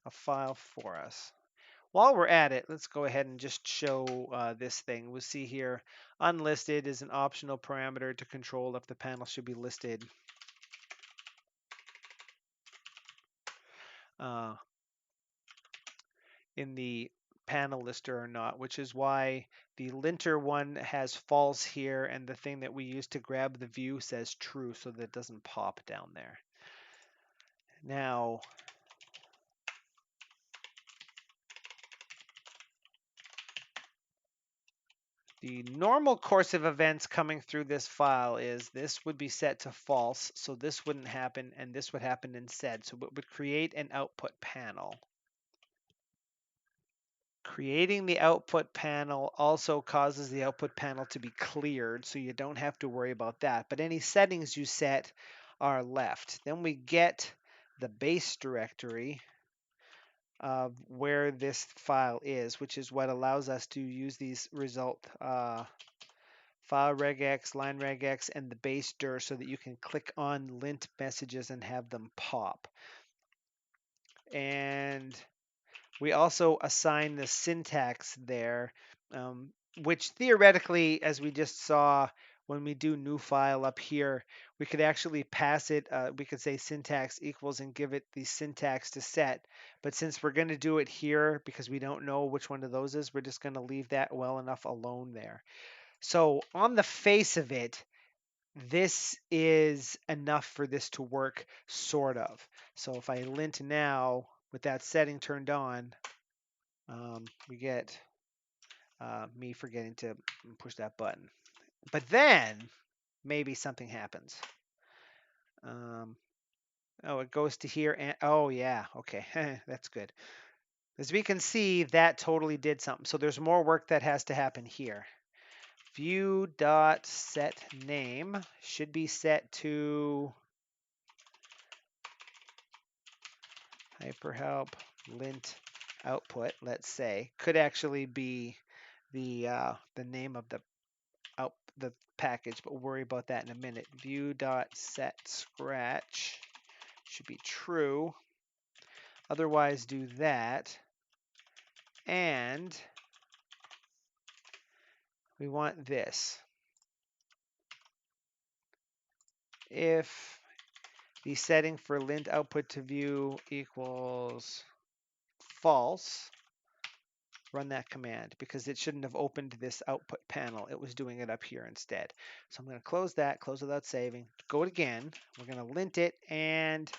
a file for us. While we're at it, let's go ahead and just show this thing. We'll see here, unlisted is an optional parameter to control if the panel should be listed uh, in the panel lister or not, which is why the linter one has false here, and the thing that we use to grab the view says true, so that it doesn't pop down there. Now, the normal course of events coming through this file is this would be set to false, so this wouldn't happen, and this would happen instead. So it would create an output panel. Creating the output panel also causes the output panel to be cleared, so you don't have to worry about that. But any settings you set are left. Then we get the base directory of where this file is, which is what allows us to use these result file regex, line regex, and the base dir so that you can click on lint messages and have them pop. And we also assign the syntax there, which theoretically, as we just saw when we do new file up here, we could actually pass it, we could say syntax equals and give it the syntax to set. But since we're going to do it here because we don't know which one of those is, we're just going to leave that well enough alone there. So on the face of it, this is enough for this to work, sort of. So if I lint now with that setting turned on, we get me forgetting to push that button. But then maybe something happens. Oh, it goes to here and oh yeah, okay, that's good. As we can see, that totally did something. So there's more work that has to happen here. View dot set name should be set to hyperhelp lint output. Let's say could actually be the name of the package, but we'll worry about that in a minute. View dot set scratch should be true. Otherwise, do that, and we want this. If the setting for lint output to view equals false, run that command because it shouldn't have opened this output panel. It was doing it up here instead. So I'm going to close that, close without saving, go it again. We're going to lint it, and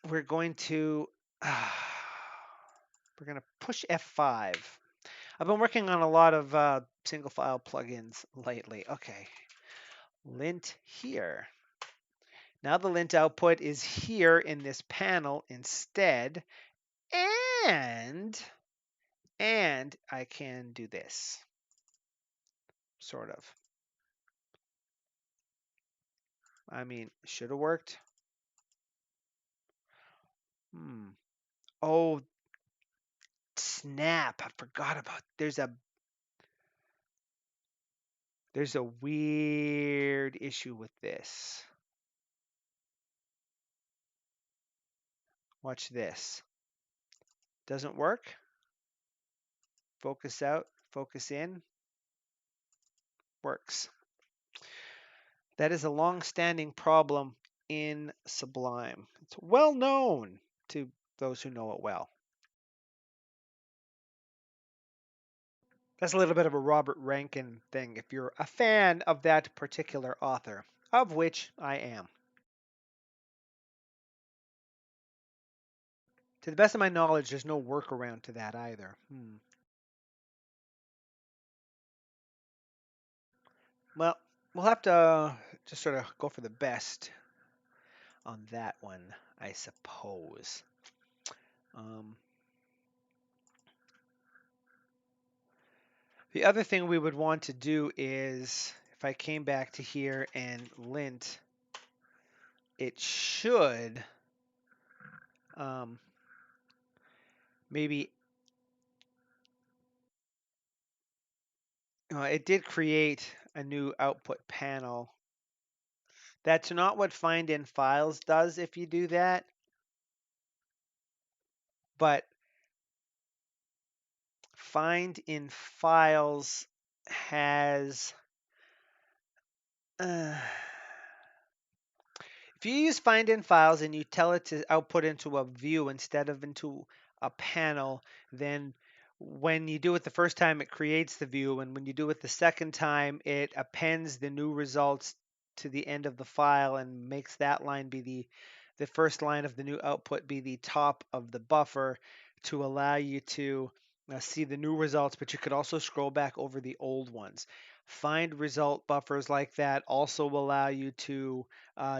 we're going to push F5. I've been working on a lot of single file plugins lately. Okay, lint here. Now the lint output is here in this panel instead, and I can do this, sort of. I mean, should have worked. Oh, snap! I forgot about. There's a weird issue with this. Watch this. Doesn't work. Focus out, focus in. Works. That is a long-standing problem in Sublime. It's well known to those who know it well. That's a little bit of a Robert Rankin thing if you're a fan of that particular author, of which I am. To the best of my knowledge, there's no workaround to that either. Well, we'll have to just sort of go for the best on that one, I suppose. The other thing we would want to do is, if I came back to here and lint, it should maybe, it did create a new output panel. That's not what find in files does if you do that, but find in files has if you use find in files and you tell it to output into a view instead of into a panel, then when you do it the first time, it creates the view, and when you do it the second time, it appends the new results to the end of the file and makes that line be the first line of the new output be the top of the buffer to allow you to see the new results, but you could also scroll back over the old ones. Find result buffers like that also allow you to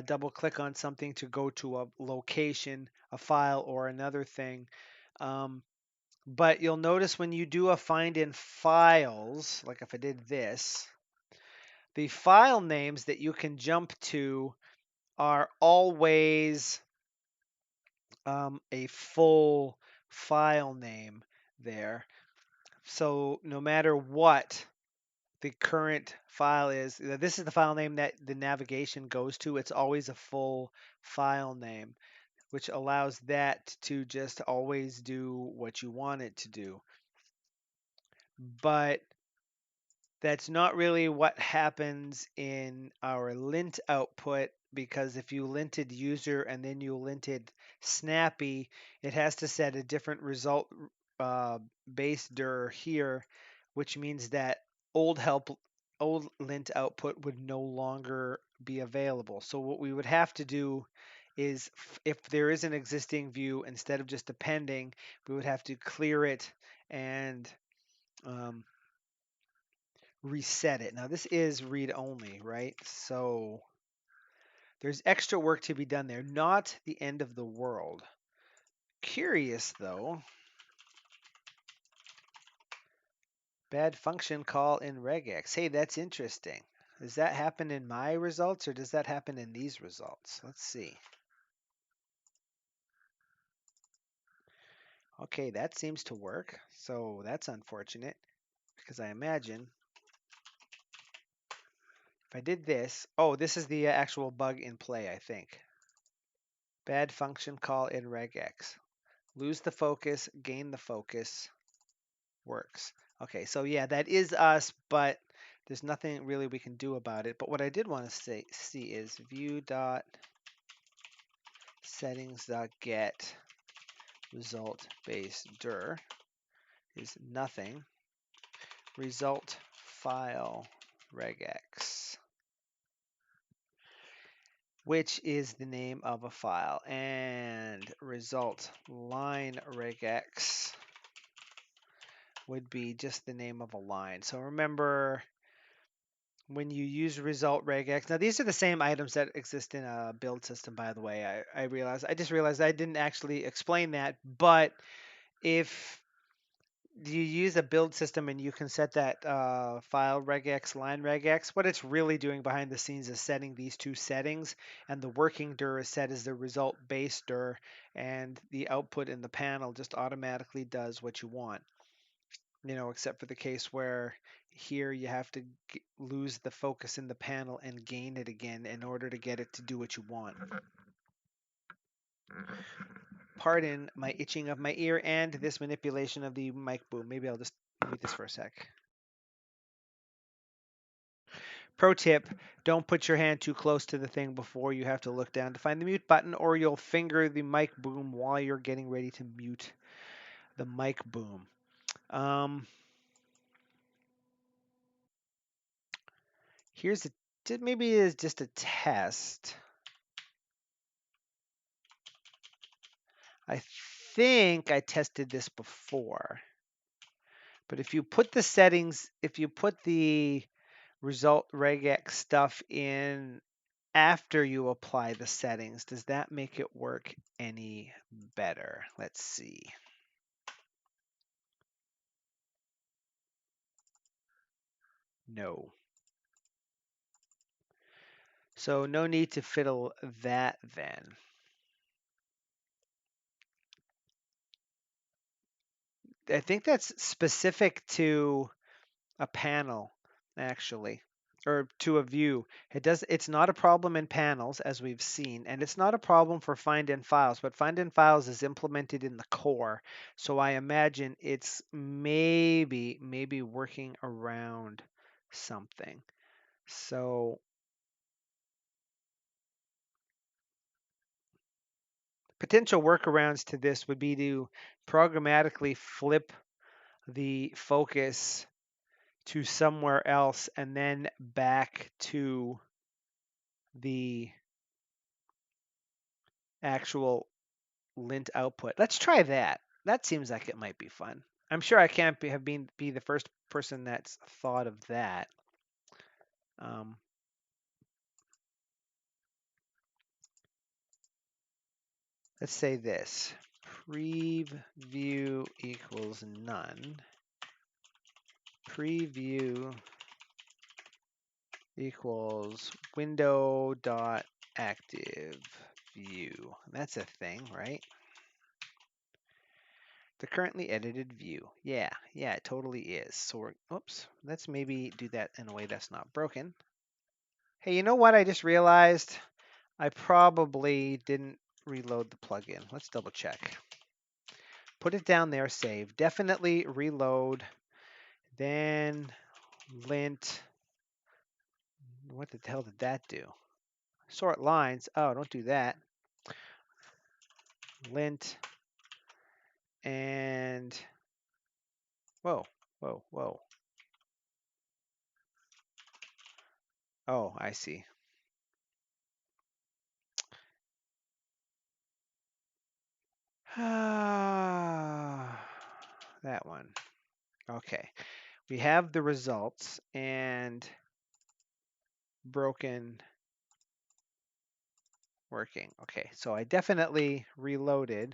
double click on something to go to a location, a file, or another thing. But you'll notice when you do a find in files, like if I did this, the file names that you can jump to are always a full file name there. So no matter what the current file is, this is the file name that the navigation goes to, it's always a full file name, which allows that to just always do what you want it to do. But that's not really what happens in our lint output, because if you linted user and then you linted snappy, it has to set a different result uh, base dir here, which means that old help old lint output would no longer be available. So what we would have to do is, if there is an existing view, instead of just appending, we would have to clear it and um, reset it. Now this is read only, right? So there's extra work to be done there, not the end of the world. Curious though, bad function call in regex. Hey, that's interesting. Does that happen in my results or does that happen in these results? Let's see. Okay, that seems to work. So that's unfortunate, because I imagine if I did this, oh, this is the actual bug in play, I think. Bad function call in regex. Lose the focus, gain the focus, works. Okay, so yeah, that is us, but there's nothing really we can do about it. But what I did want to see is view dot settings dot get result base dir is nothing result file regex, which is the name of a file, and result line regex would be just the name of a line. So remember, when you use result regex, now these are the same items that exist in a build system, by the way. I just realized I didn't actually explain that, but if you use a build system and you can set that file regex, line regex, what it's really doing behind the scenes is setting these two settings, and the working dir is set as the result base dir, and the output in the panel just automatically does what you want. Except for the case where here you have to lose the focus in the panel and gain it again in order to get it to do what you want. Pardon my itching of my ear and this manipulation of the mic boom. Maybe I'll just mute this for a sec. Pro tip, don't put your hand too close to the thing before you have to look down to find the mute button, or you'll finger the mic boom while you're getting ready to mute the mic boom. Here's maybe it's just a test. I think I tested this before, but if you put the settings, if you put the result regex stuff in after you apply the settings, does that make it work any better? Let's see. No. So no need to fiddle that then. I think that's specific to a panel, actually, or to a view. It's not a problem in panels, as we've seen, and it's not a problem for find in files, but find in files is implemented in the core. So I imagine it's maybe working around something. So potential workarounds to this would be to programmatically flip the focus to somewhere else and then back to the actual lint output. Let's try that. That seems like it might be fun. I'm sure I can't be the first person that's thought of that. Um, let's say this: preview equals none. Preview equals window dot active view. That's a thing, right? The currently edited view. Yeah, it totally is. So oops, let's maybe do that in a way that's not broken. Hey, you know what I just realized? I probably didn't reload the plugin. Let's double check. Put it down there, save. Definitely reload. Then lint. What the hell did that do? Sort lines. Oh, don't do that. Lint and whoa. Oh, I see. That one. Okay. We have the results and broken working. Okay, so I definitely reloaded.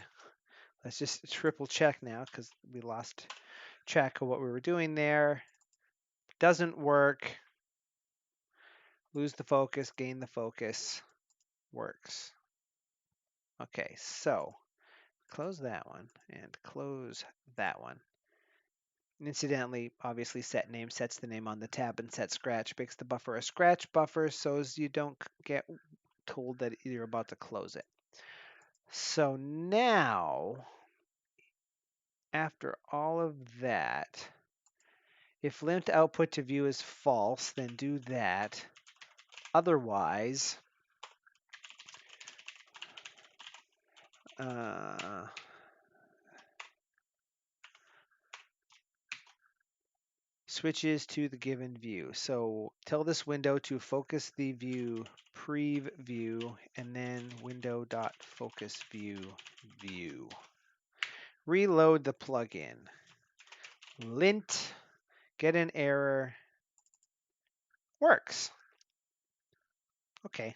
Let's just triple check now because we lost track of what we were doing there. Doesn't work. Lose the focus, gain the focus. Works. Okay, so close that one and close that one. Incidentally, obviously set name sets the name on the tab and set scratch makes the buffer a scratch buffer so as you don't get told that you're about to close it. So now, after all of that, if lint output to view is false, then do that. Otherwise, switches to the given view. So tell this window to focus the view preview and then window.focusView view. Reload the plugin. Lint, get an error, works. Okay,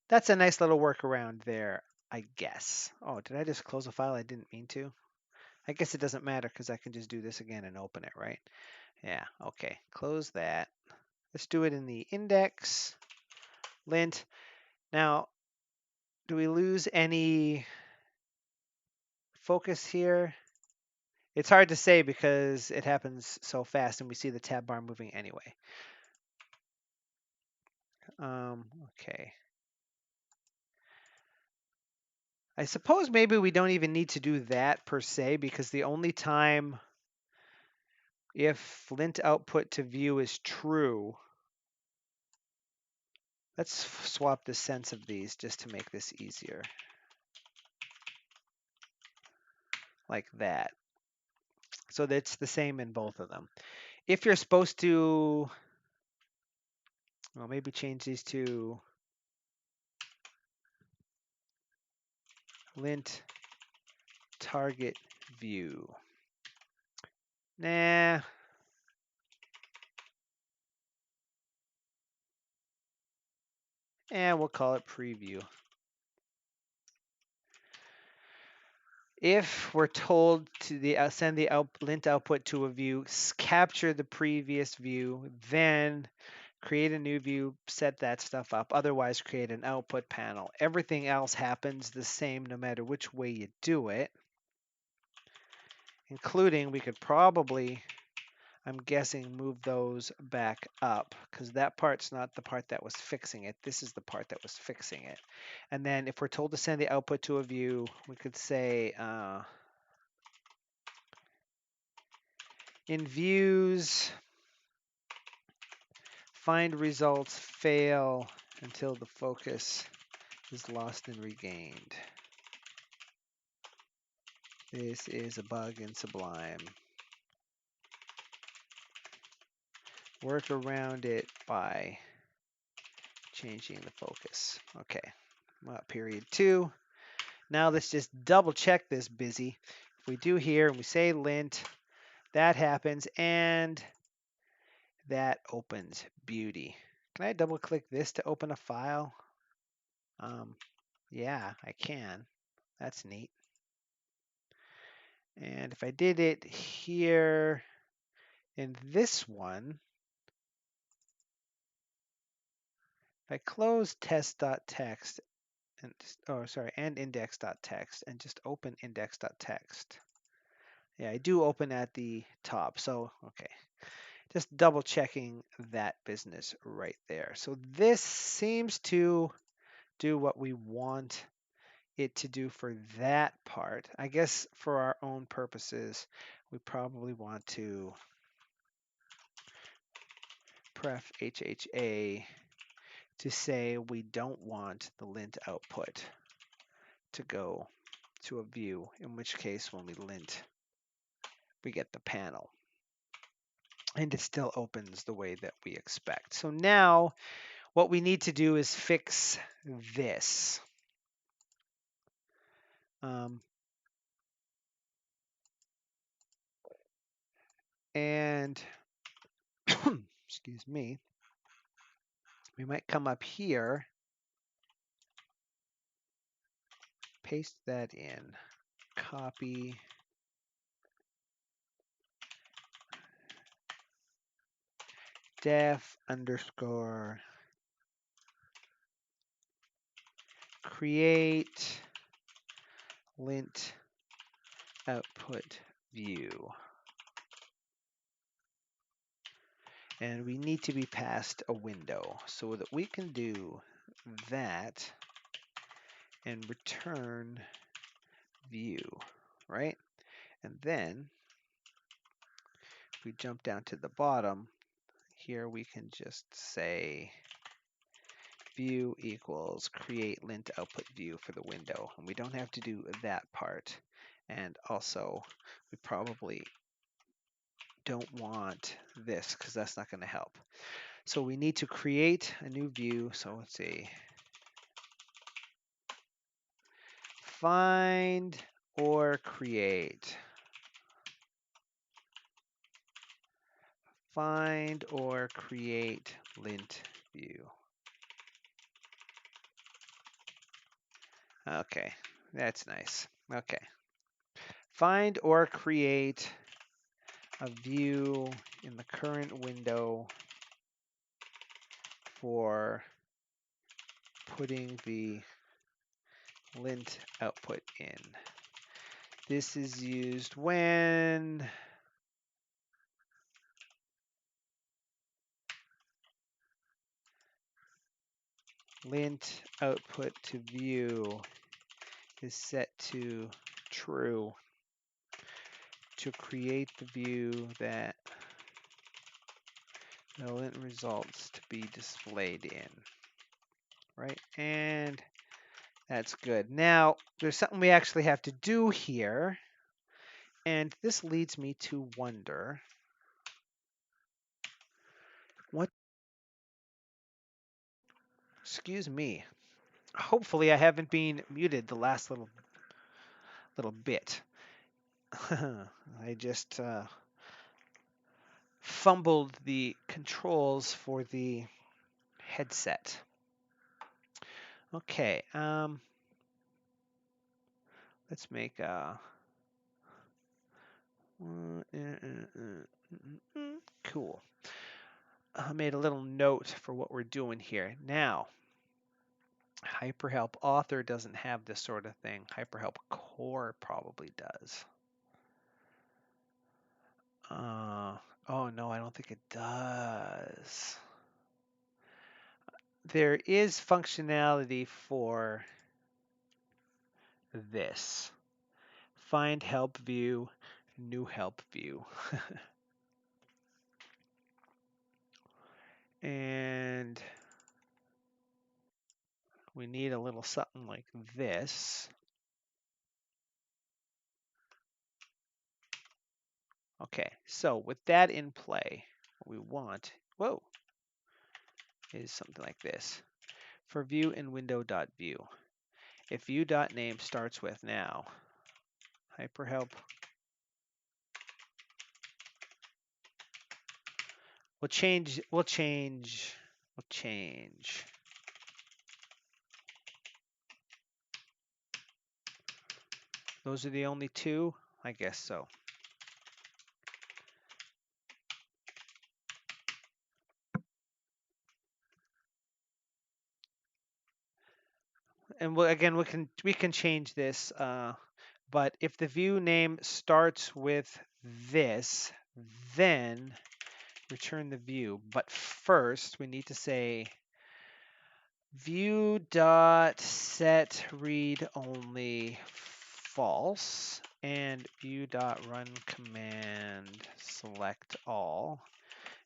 that's a nice little workaround there, I guess. Oh, did I just close a file I didn't mean to? I guess it doesn't matter because I can just do this again and open it, right? Yeah, okay, close that. Let's do it in the index, lint. Now, do we lose any focus here? It's hard to say because it happens so fast and we see the tab bar moving anyway. Okay. I suppose maybe we don't even need to do that per se because the only time if lint output to view is true, let's swap the sense of these just to make this easier. Like that. So that's the same in both of them. If you're supposed to, well, maybe change these to lint target view. Nah. And we'll call it preview. If we're told to send the lint output to a view, capture the previous view, then create a new view, set that stuff up. Otherwise, create an output panel. Everything else happens the same no matter which way you do it, including we could probably, I'm guessing, move those back up because that part's not the part that was fixing it. This is the part that was fixing it. And then if we're told to send the output to a view, we could say in views, find results fail until the focus is lost and regained. This is a bug in Sublime. Work around it by changing the focus. Okay, period 2. Now let's just double check this busy. If we do here and we say lint, that happens and that opens. Beauty. Can I double click this to open a file? Yeah, I can. That's neat. And if I did it here in this one, if I close test.txt and and index.txt and just open index.txt. Yeah, I do open at the top. So, okay. Just double checking that business right there. So this seems to do what we want it to do for that part. I guess for our own purposes, we probably want to pref HHA to say we don't want the lint output to go to a view, in which case when we lint, we get the panel. And it still opens the way that we expect. So now what we need to do is fix this. And excuse me, we might come up here, paste that in, copy, def underscore create lint output view. And we need to be passed a window so that we can do that and return view, right? And then if we jump down to the bottom, here we can just say view equals create lint output view for the window. And we don't have to do that part. And also, we probably don't want this because that's not going to help. So we need to create a new view. So let's see. Find or create. Find or create lint view. Okay, that's nice. Okay. Find or create a view in the current window for putting the lint output in. This is used when lint output to view is set to true to create the view that the lint results to be displayed in. Right, and that's good. Now, there's something we actually have to do here, and this leads me to wonder what, excuse me, hopefully I haven't been muted the last little bit. I just fumbled the controls for the headset. Okay, let's make a cool. I made a little note for what we're doing here. Now, HyperHelp Author doesn't have this sort of thing. HyperHelp Core probably does. Oh no, I don't think it does. There is functionality for this. Find help view, new help view. And we need a little something like this. Okay, so with that in play, what we want, is something like this. For view in window.view, if view.name starts with now, HyperHelp, we'll change. Those are the only two? I guess so. And again, we can change this, but if the view name starts with this, then return the view. But first, we need to say view dot set read only false and view dot run command select all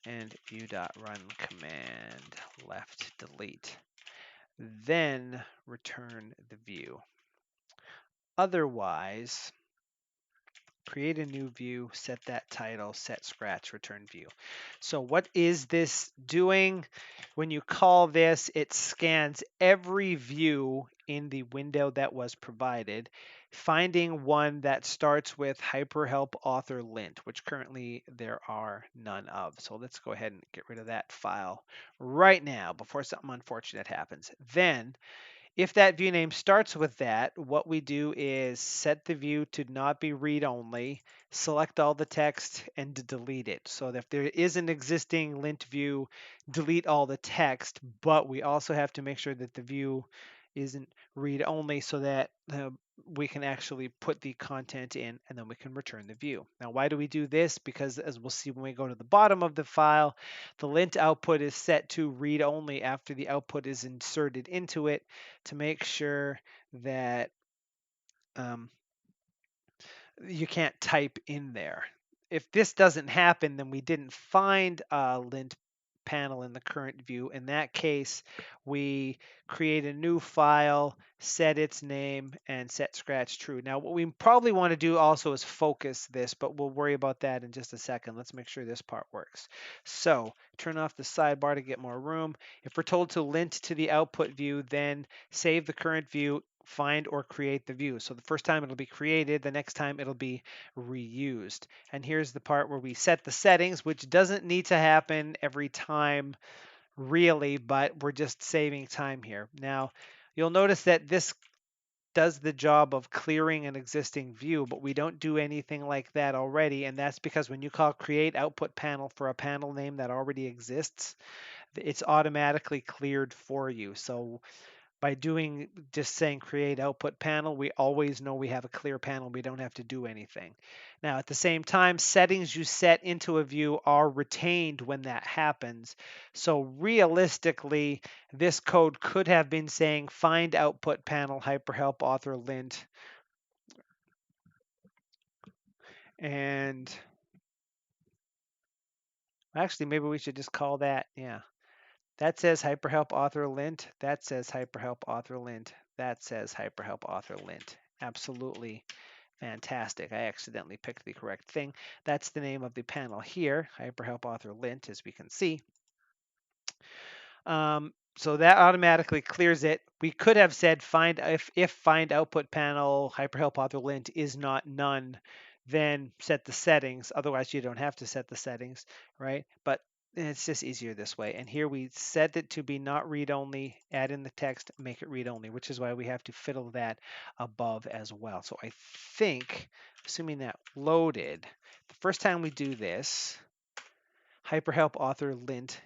and view dot run command left delete. Then return the view. Otherwise, create a new view, set that title, set scratch, return view. So what is this doing? When you call this, it scans every view in the window that was provided, finding one that starts with HyperHelp Author Lint, which currently there are none of. So let's go ahead and get rid of that file right now before something unfortunate happens. Then if that view name starts with that, what we do is set the view to not be read-only, select all the text, and to delete it. So that if there is an existing lint view, delete all the text, but we also have to make sure that the view isn't read-only so that we can actually put the content in and then we can return the view. Now, why do we do this? Because as we'll see when we go to the bottom of the file, the lint output is set to read-only after the output is inserted into it to make sure that you can't type in there. If this doesn't happen, then we didn't find a lint panel in the current view. In that case, we create a new file, set its name, and set scratch true. Now, what we probably want to do also is focus this, but we'll worry about that in just a second. Let's make sure this part works. So turn off the sidebar to get more room. If we're told to lint to the output view, then save the current view, find or create the view. So the first time it'll be created, the next time it'll be reused. And here's the part where we set the settings, which doesn't need to happen every time really, but we're just saving time here. Now, you'll notice that this does the job of clearing an existing view, but we don't do anything like that already. And that's because when you call create output panel for a panel name that already exists, it's automatically cleared for you. So by just saying create output panel, we always know we have a clear panel. We don't have to do anything. Now, at the same time, settings you set into a view are retained when that happens. So realistically, this code could have been saying find output panel HyperHelp author lint. And actually, maybe we should just call that, yeah. That says HyperHelp author lint. That says HyperHelp author lint. That says HyperHelp author lint. Absolutely fantastic. I accidentally picked the correct thing. That's the name of the panel here, HyperHelp author lint, as we can see. So that automatically clears it. We could have said find if find output panel HyperHelp author lint is not none, then set the settings. Otherwise, you don't have to set the settings, right? But it's just easier this way. And here we set it to be not read-only, add in the text, make it read-only, which is why we have to fiddle that above as well. So I think, assuming that loaded, the first time we do this, hyperhelp author lint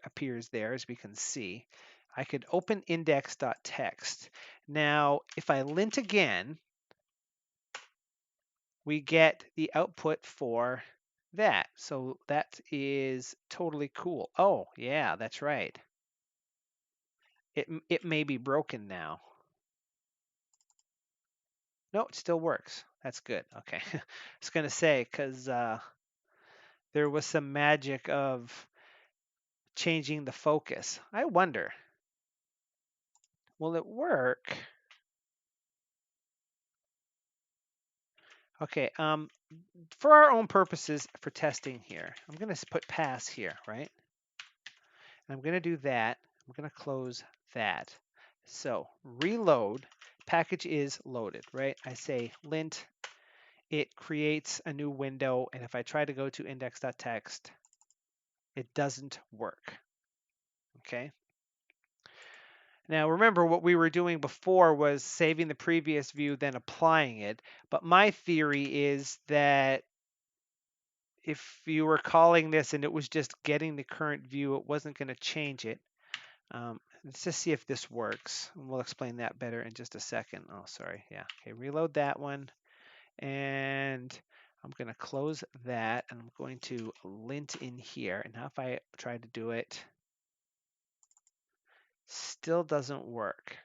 appears there, as we can see. I could open index.txt. Now, if I lint again, we get the output for that. So that is totally cool. Oh, yeah, that's right. It may be broken now. No, it still works. That's good. Okay. I was going to say, because there was some magic of changing the focus. I wonder, will it work? Okay, for our own purposes for testing here, I'm going to put pass here, right? And I'm going to do that. I'm going to close that. So reload, package is loaded, right? I say lint, it creates a new window. And if I try to go to index.txt, it doesn't work. Okay. Now remember what we were doing before was saving the previous view, then applying it. But my theory is that if you were calling this and it was just getting the current view, it wasn't going to change it. Let's just see if this works. We'll explain that better in just a second. Oh, sorry. Yeah. Okay, reload that one. And I'm going to close that. And I'm going to lint in here. And now if I try to do it, still doesn't work.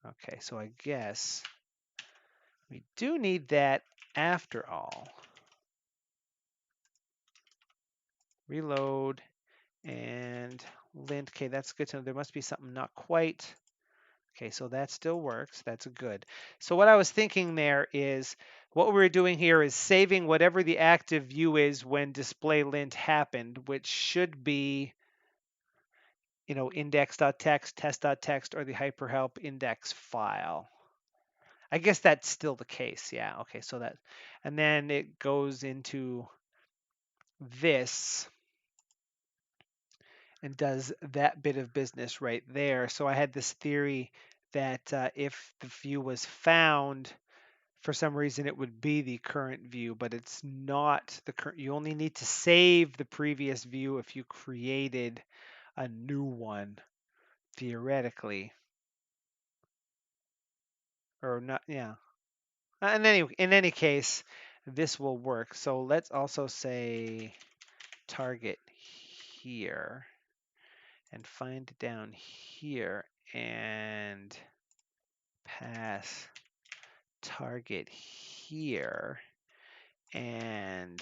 Okay, so I guess we do need that after all. Reload and lint. Okay, that's good to know. There must be something not quite. Okay, so that still works. That's good. So what I was thinking there is what we're doing here is saving whatever the active view is when display lint happened, which should be, index.txt, test.txt, or the hyperhelp index file. I guess that's still the case. Yeah. Okay. So that, and then it goes into this and does that bit of business right there. So I had this theory that if the view was found, for some reason it would be the current view, but it's not the current. You only need to save the previous view if you created a new one, theoretically. Or not, yeah. In any case, this will work. So let's also say target here and find down here and pass target here and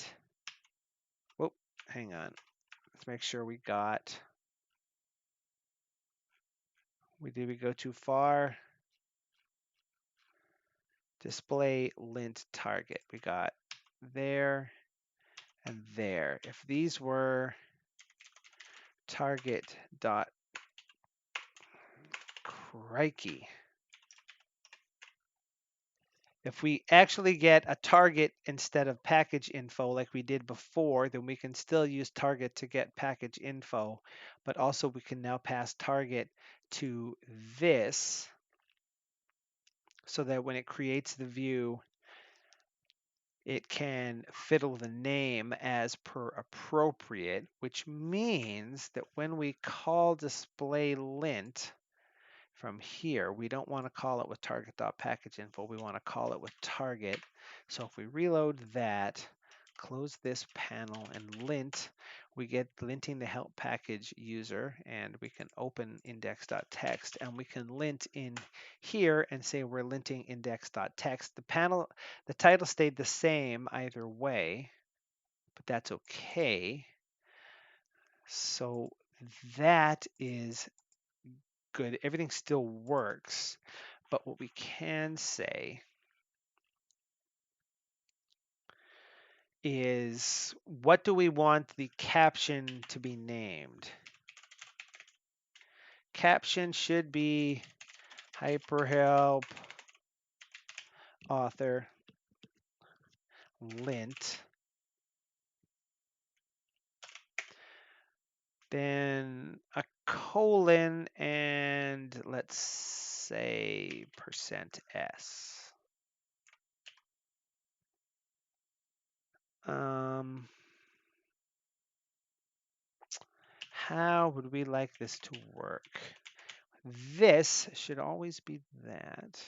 whoop, hang on. Let's make sure we got, did we go too far? Display lint target. We got there and there. If these were target dot crikey. If we actually get a target instead of package info like we did before, then we can still use target to get package info, but also we can now pass target to this so that when it creates the view, it can fiddle the name as per appropriate, which means that when we call display lint, from here, we don't want to call it with target.packageInfo. We want to call it with target. So if we reload that, close this panel and lint, we get linting the help package user, and we can open index.txt, and we can lint in here and say we're linting index.txt. The title stayed the same either way, but that's okay. So that is good. Everything still works, but what we can say is, what do we want the caption to be named? Caption should be hyperhelp author lint then a colon, and let's say %s. How would we like this to work? This should always be that.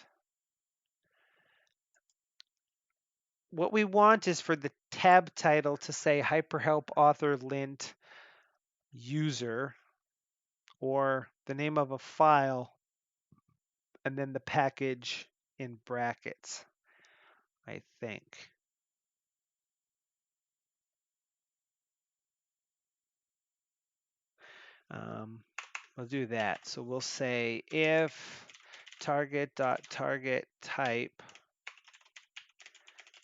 What we want is for the tab title to say hyperhelp author lint user, or the name of a file, and then the package in brackets, I think. We'll do that. So we'll say if target.target type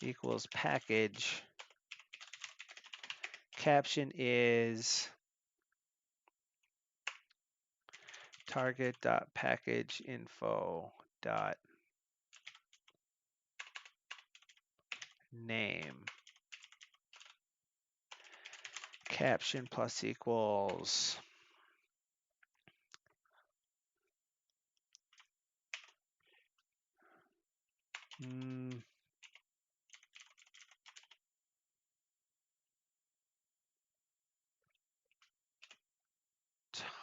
equals package, caption is target.packageinfo.name. Caption plus equals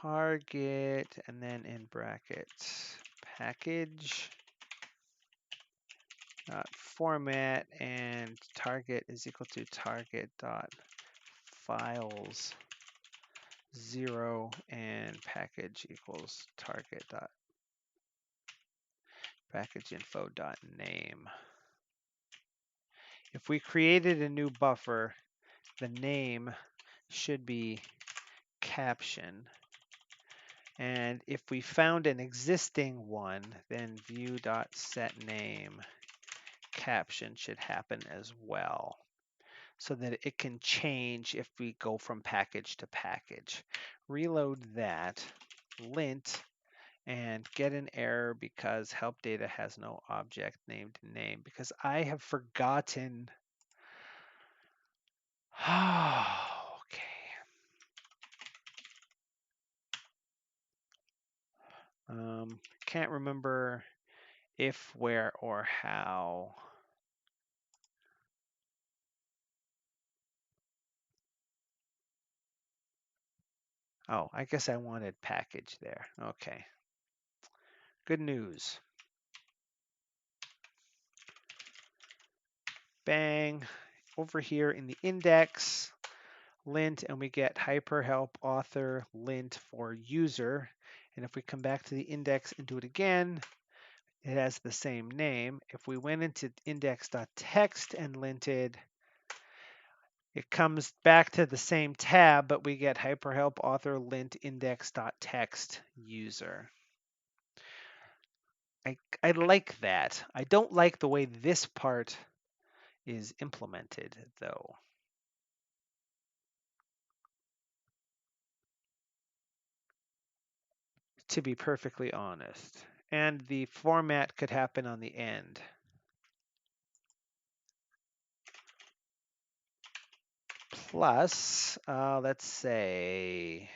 target, and then in brackets package dot format, and target is equal to target dot files 0, and package equals target dot package info dot name. If we created a new buffer, the name should be caption. And if we found an existing one, then view.setName caption should happen as well, so that it can change if we go from package to package. Reload that, lint, and get an error because help data has no object named name, because I have forgotten. Okay. Can't remember if, where, or how. Oh, I guess I wanted package there. Okay. Good news. Bang. Over here in the index, lint, and we get hyperhelp author lint for user. And if we come back to the index and do it again, it has the same name. If we went into index.text and linted, it comes back to the same tab, but we get hyperhelp author lint index.text user. I like that. I don't like the way this part is implemented, though. To be perfectly honest. And the format could happen on the end. Plus, let's say,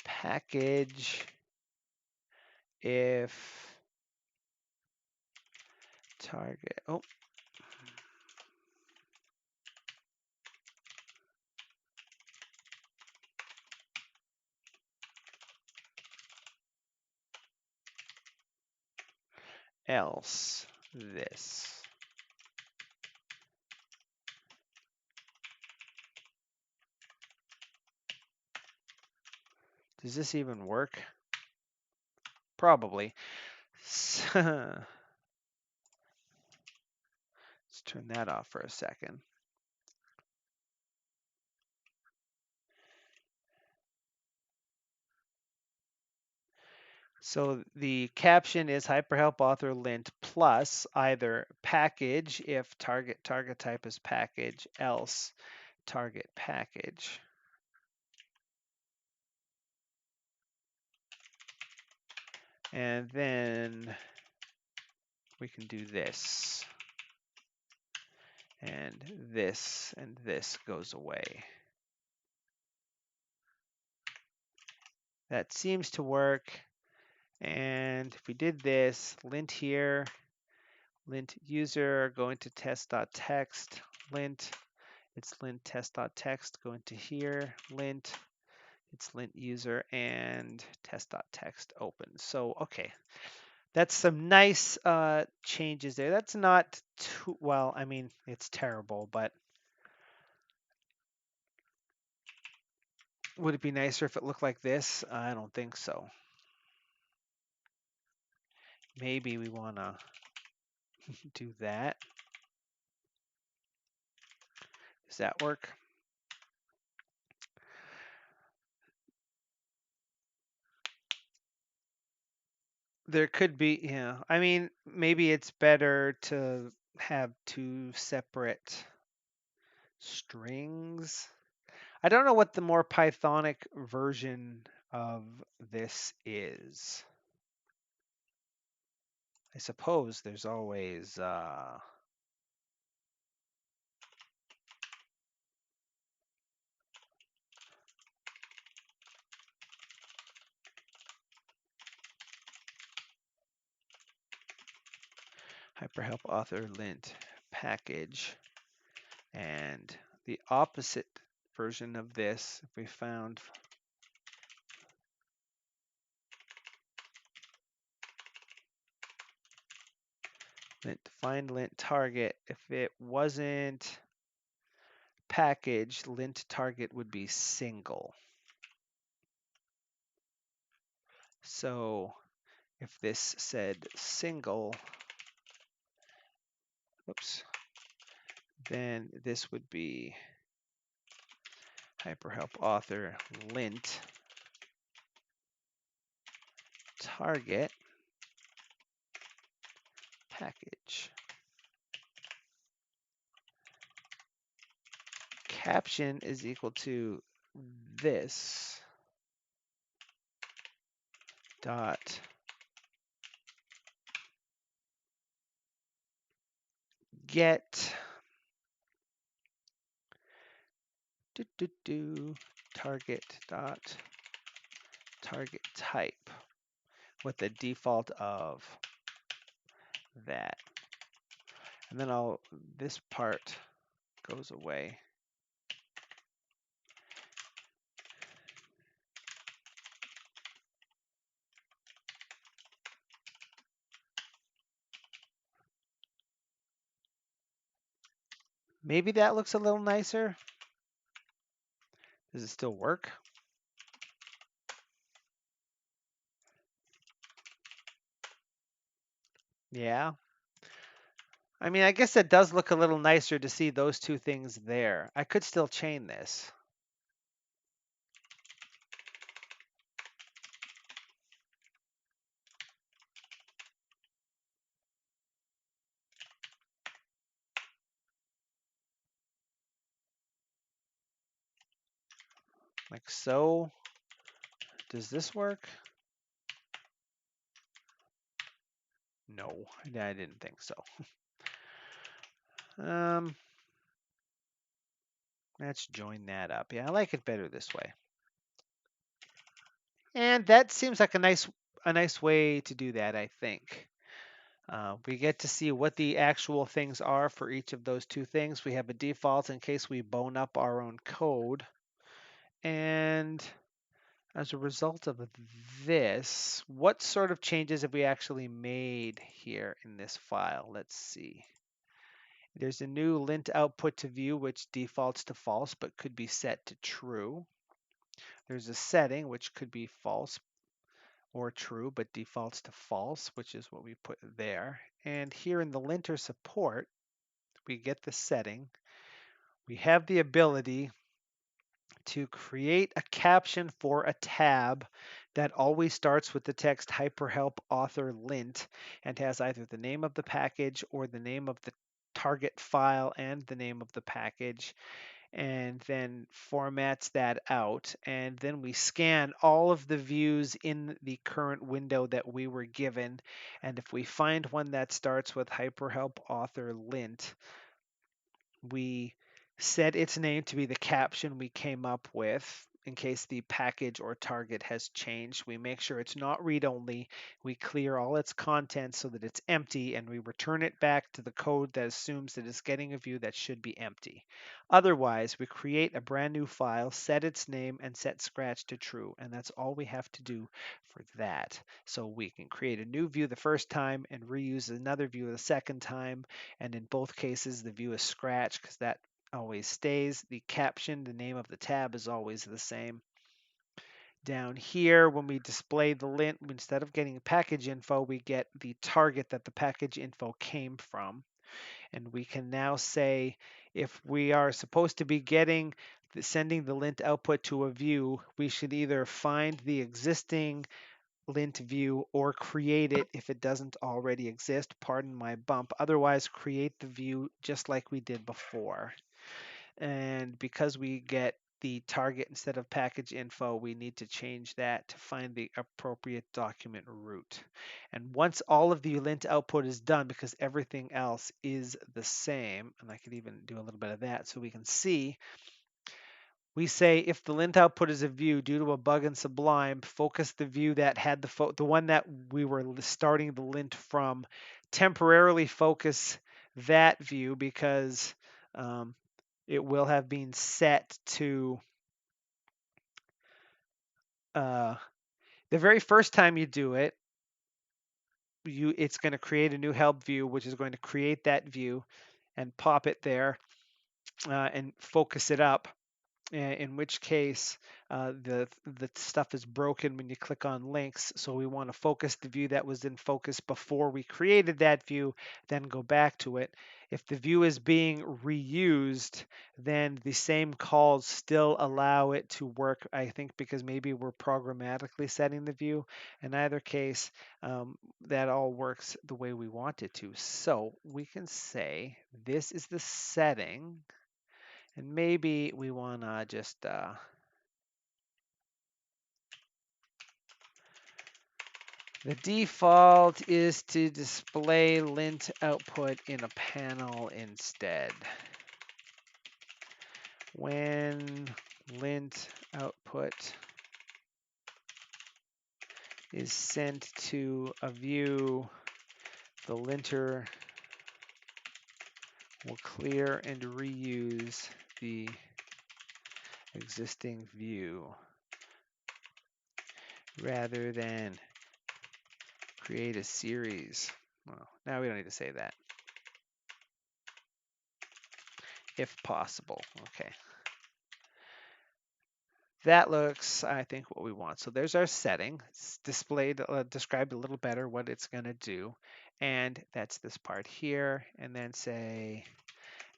package if target, else this. Does this even work? Probably. Let's turn that off for a second. So the caption is hyperhelp author lint plus either package if target type is package, else target package. And then we can do this. and this goes away. That seems to work. And if we did this, lint here, lint user, go into test.text, lint, it's lint test.text, go into here, lint, it's lint user, and test.text open. So, okay, that's some nice changes there. That's not too, well, I mean, it's terrible, but would it be nicer if it looked like this? I don't think so. Maybe we want to do that. Does that work? There could be, yeah. I mean, maybe it's better to have two separate strings. I don't know what the more Pythonic version of this is. I suppose there's always hyperhelp author lint package, and the opposite version of this, if we found lint, find lint target, if it wasn't package, lint target would be single. So if this said single, whoops, then this would be hyperhelp author lint target package. Caption is equal to this dot get target dot target type with the default of that. And then this part goes away. Maybe that looks a little nicer. Does it still work? Yeah. I mean, I guess it does look a little nicer to see those two things there. I could still chain this. Like so. Does this work? No, I didn't think so. Let's join that up. Yeah, I like it better this way. And that seems like a nice way to do that, I think. We get to see what the actual things are for each of those two things. We have a default in case we bone up our own code. And as a result of this, what sort of changes have we actually made here in this file? Let's see. There's a new lint output to view, which defaults to false, but could be set to true. There's a setting, which could be false or true, but defaults to false, which is what we put there. And here in the linter support, we get the setting. We have the ability to create a caption for a tab that always starts with the text hyperhelp author lint and has either the name of the package or the name of the target file and the name of the package, and then formats that out. And then we scan all of the views in the current window that we were given. And if we find one that starts with hyperhelp author lint, We set its name to be the caption we came up with in case the package or target has changed. We make sure it's not read-only. We clear all its content so that it's empty, and we return it back to the code that assumes that it's getting a view that should be empty. Otherwise, we create a brand new file, set its name, and set scratch to true, and that's all we have to do for that. So we can create a new view the first time and reuse another view the second time, and in both cases the view is scratch because that always stays. The caption, the name of the tab, is always the same. Down here, when we display the lint, instead of getting package info, we get the target that the package info came from. And we can now say if we are supposed to be sending the lint output to a view, we should either find the existing lint view or create it if it doesn't already exist. Pardon my bump. Otherwise, create the view just like we did before. And because we get the target instead of package info, we need to change that to find the appropriate document root. And once all of the lint output is done, because everything else is the same, and I could even do a little bit of that so we can see, we say if the lint output is a view due to a bug in Sublime, focus the view that had the one that we were starting the lint from, temporarily focus that view because it will have been set to the very first time you do it, it's going to create a new help view, which is going to create that view and pop it there and focus it up. In which case the stuff is broken when you click on links. So we want to focus the view that was in focus before we created that view, then go back to it. If the view is being reused, then the same calls still allow it to work, I think, because maybe we're programmatically setting the view. In either case, that all works the way we want it to. So we can say this is the setting. And maybe we want to just the default is to display lint output in a panel instead. When lint output is sent to a view, the linter will clear and reuse the existing view rather than create a series. Well, now we don't need to say that. If possible. Okay. That looks, I think, what we want. So there's our setting. It's displayed, described a little better what it's going to do. And that's this part here. And then say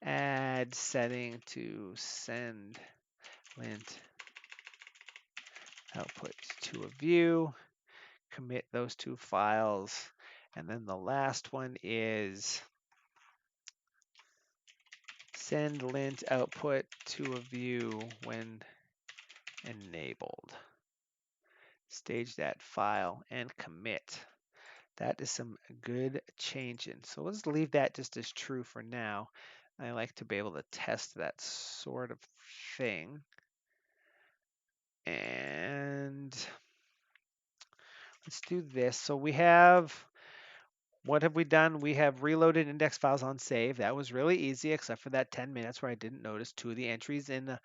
add setting to send lint output to a view. Commit those two files. And then the last one is send lint output to a view when enabled. Stage that file and commit. That is some good changing. So let's leave that just as true for now. I like to be able to test that sort of thing. And let's do this. So we have, what have we done? We have reloaded index files on save. That was really easy, except for that 10 minutes where I didn't notice two of the entries in the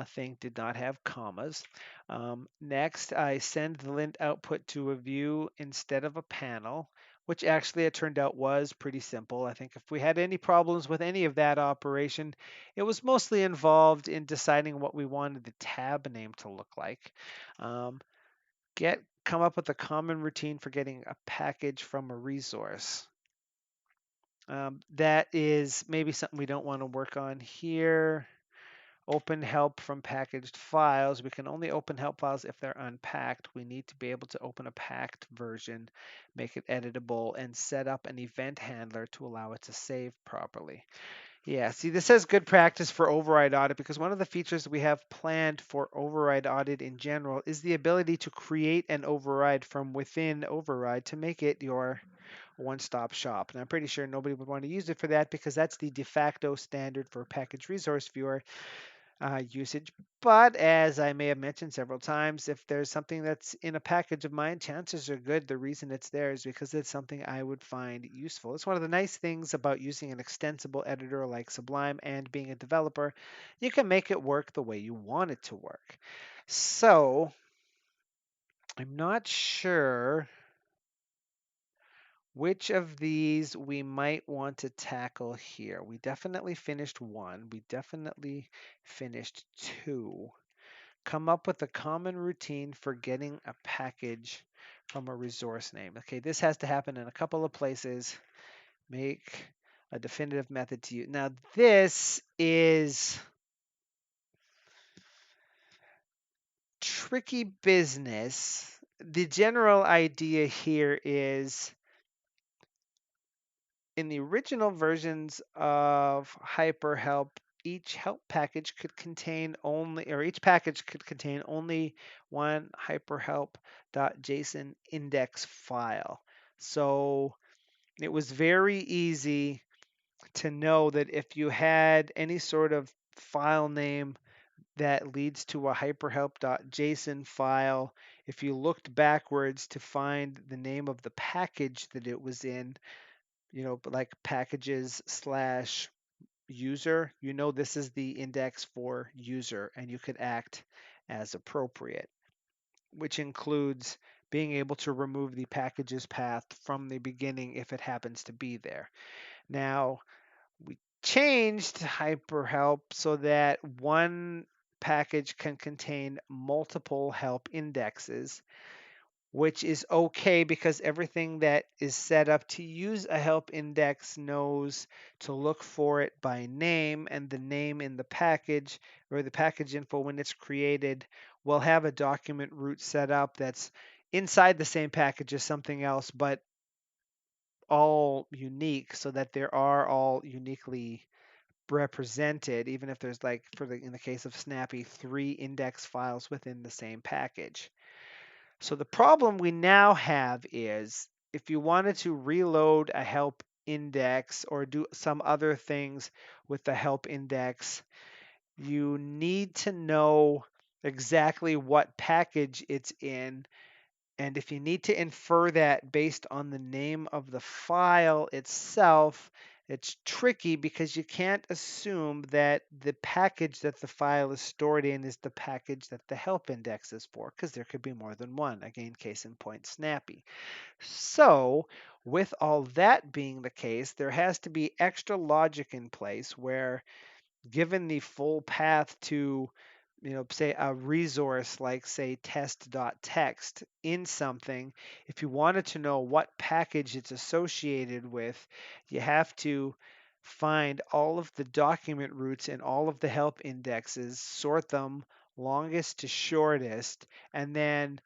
thing did not have commas. Next, I send the lint output to a view instead of a panel, which actually it turned out was pretty simple. I think if we had any problems with any of that operation, it was mostly involved in deciding what we wanted the tab name to look like. Come up with a common routine for getting a package from a resource. That is maybe something we don't want to work on here. Open help from packaged files. We can only open help files if they're unpacked. We need to be able to open a packed version, make it editable, and set up an event handler to allow it to save properly. Yeah, see, this says good practice for override audit because one of the features we have planned for override audit in general is the ability to create an override from within override to make it your one-stop shop. And I'm pretty sure nobody would want to use it for that because that's the de facto standard for package resource viewer usage. But as I may have mentioned several times, if there's something that's in a package of mine, chances are good the reason it's there is because it's something I would find useful. It's one of the nice things about using an extensible editor like Sublime and being a developer. You can make it work the way you want it to work. So I'm not sure which of these we might want to tackle here. We definitely finished one. We definitely finished two. Come up with a common routine for getting a package from a resource name. Okay, this has to happen in a couple of places. Make a definitive method to use. Now, this is tricky business. The general idea here is in the original versions of HyperHelp, each help package could contain only, or each package could contain only one hyperhelp.json index file. So it was very easy to know that if you had any sort of file name that leads to a hyperhelp.json file, if you looked backwards to find the name of the package that it was in, like packages slash user, this is the index for user, and you could act as appropriate, which includes being able to remove the packages path from the beginning if it happens to be there. Now, we changed hyperhelp so that one package can contain multiple help indexes, which is okay because everything that is set up to use a help index knows to look for it by name, and the name in the package or the package info when it's created will have a document root set up that's inside the same package as something else, but all unique so that they are all uniquely represented, even if there's like in the case of Snappy, 3 index files within the same package. So the problem we now have is if you wanted to reload a help index or do some other things with the help index, you need to know exactly what package it's in. And if you need to infer that based on the name of the file itself, it's tricky because you can't assume that the package that the file is stored in is the package that the help index is for, because there could be more than one. Again, case in point, Snappy. So, with all that being the case, there has to be extra logic in place where, given the full path to say a resource like say test.txt in something, if you wanted to know what package it's associated with, you have to find all of the document roots and all of the help indexes, sort them longest to shortest, and then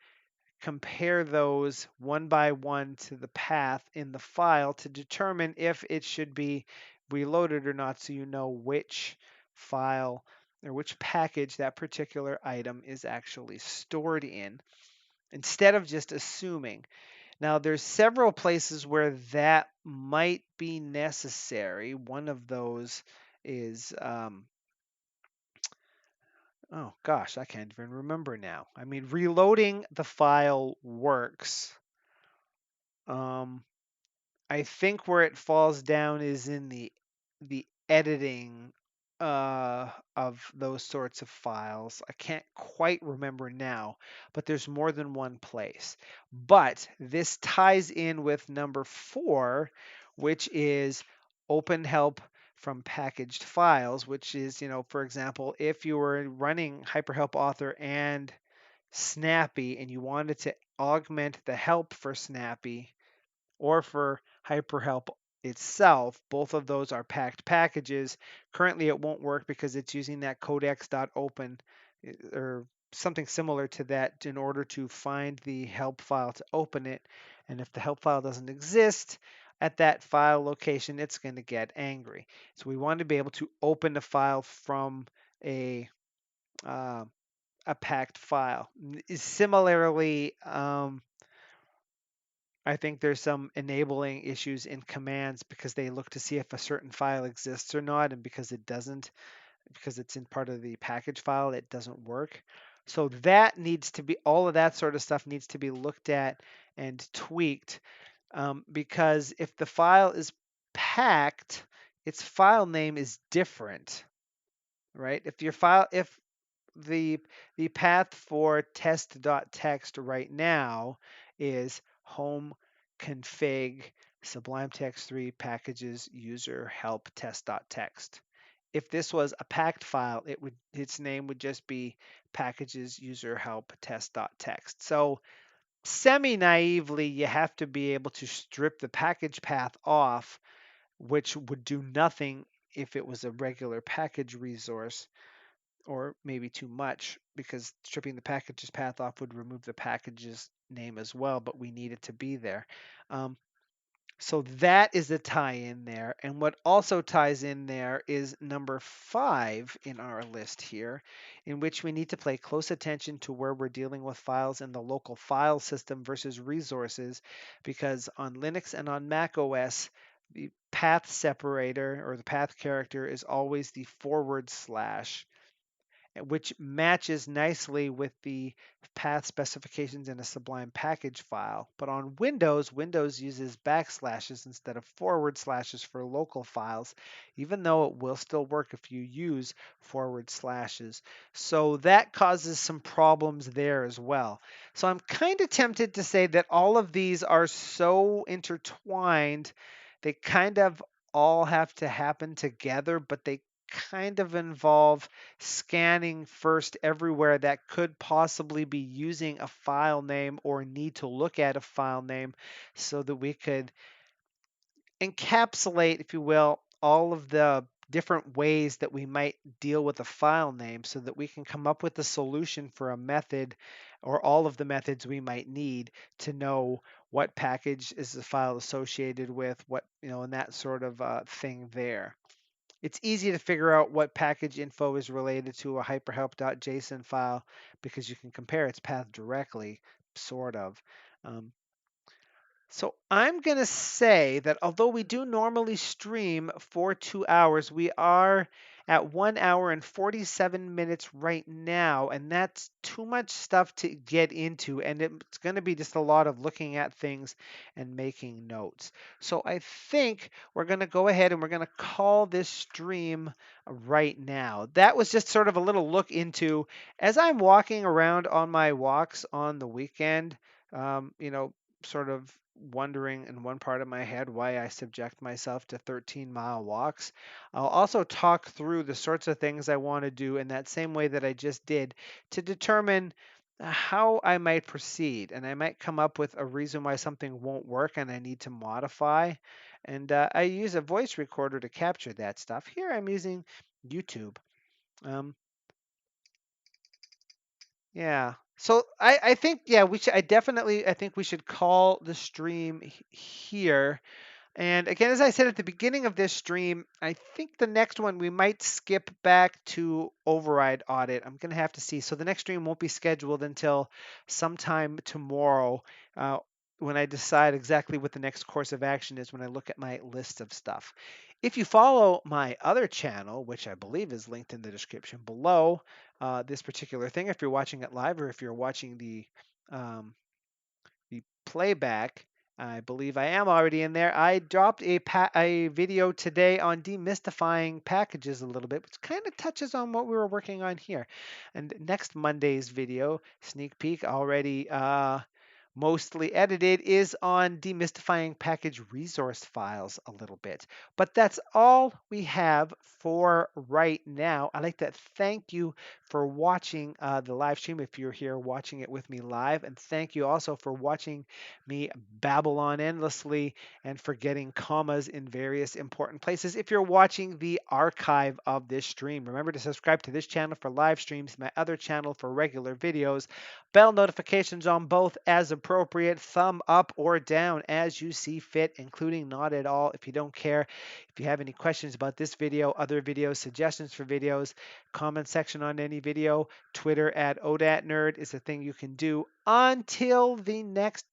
compare those one by one to the path in the file to determine if it should be reloaded or not, so you know which file or which package that particular item is actually stored in, instead of just assuming. Now, there's several places where that might be necessary. One of those is, oh gosh, I can't even remember now. I mean, reloading the file works. I think where it falls down is in the editing of those sorts of files. I can't quite remember now, but there's more than one place. But this ties in with number 4, which is open help from packaged files, which is, for example, if you were running HyperHelp Author and Snappy and you wanted to augment the help for Snappy or for HyperHelp itself, both of those are packed packages. Currently, it won't work because it's using that codex.open or something similar to that in order to find the help file to open it. And if the help file doesn't exist at that file location, it's going to get angry. So we want to be able to open a file from uh, a packed file. Similarly, I think there's some enabling issues in commands because they look to see if a certain file exists or not, and because it doesn't, because it's in part of the package file, it doesn't work. So that needs to be, all of that sort of stuff needs to be looked at and tweaked, because if the file is packed, its file name is different, right? If the path for test.txt right now is home config Sublime Text 3 packages user help test.txt. If this was a packed file, its name would just be packages user help test.txt. So semi naively, you have to be able to strip the package path off, which would do nothing if it was a regular package resource, or maybe too much, because stripping the packages path off would remove the package's name as well, but we need it to be there. Um, so that is the tie in there. And what also ties in there is number 5 in our list here, in which we need to pay close attention to where we're dealing with files in the local file system versus resources, because on Linux and on Mac OS, the path separator or the path character is always the forward slash, which matches nicely with the path specifications in a Sublime package file. But on Windows, Windows uses backslashes instead of forward slashes for local files, even though it will still work if you use forward slashes. So that causes some problems there as well. So I'm kind of tempted to say that all of these are so intertwined, they kind of all have to happen together, but they kind of involve scanning first everywhere that could possibly be using a file name or need to look at a file name, so that we could encapsulate, if you will, all of the different ways that we might deal with a file name, so that we can come up with a solution for a method or all of the methods we might need to know what package is the file associated with, what, and that sort of thing there. It's easy to figure out what package info is related to a hyperhelp.json file because you can compare its path directly, sort of. Um, so I'm going to say that although we do normally stream for 2 hours, we are at 1 hour and 47 minutes right now, and that's too much stuff to get into, and it's going to be just a lot of looking at things and making notes. So I think we're going to go ahead and we're going to call this stream right now. That was just sort of a little look into, as I'm walking around on my walks on the weekend, sort of wondering in one part of my head why I subject myself to 13-mile walks. I'll also talk through the sorts of things I want to do in that same way that I just did to determine how I might proceed. And I might come up with a reason why something won't work and I need to modify. And I use a voice recorder to capture that stuff. Here I'm using YouTube. Um, Yeah. So I think, yeah, I think we should call the stream here. And again, as I said at the beginning of this stream, I think the next one we might skip back to override audit. I'm going to have to see. So the next stream won't be scheduled until sometime tomorrow, uh, when I decide exactly what the next course of action is when I look at my list of stuff. If you follow my other channel, which I believe is linked in the description below this particular thing, if you're watching it live or if you're watching um, the playback, I believe I am already in there. I dropped a video today on demystifying packages a little bit, which kind of touches on what we were working on here. And next Monday's video, sneak peek, already mostly edited, is on demystifying package resource files a little bit. But that's all we have for right now. I'd like to thank you for watching the live stream if you're here watching it with me live. And thank you also for watching me babble on endlessly and for getting commas in various important places. If you're watching the archive of this stream, remember to subscribe to this channel for live streams, my other channel for regular videos. Bell notifications on both as appropriate, thumb up or down as you see fit, including not at all if you don't care. If you have any questions about this video, other videos, suggestions for videos, comment section on any video, Twitter at OdatNurd is a thing you can do. Until the next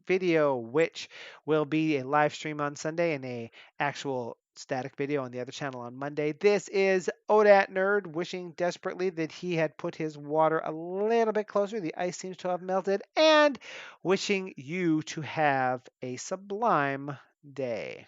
video, which will be a live stream on Sunday and a actual static video on the other channel on Monday. This is OdatNurd wishing desperately that he had put his water a little bit closer. The ice seems to have melted, and wishing you to have a sublime day.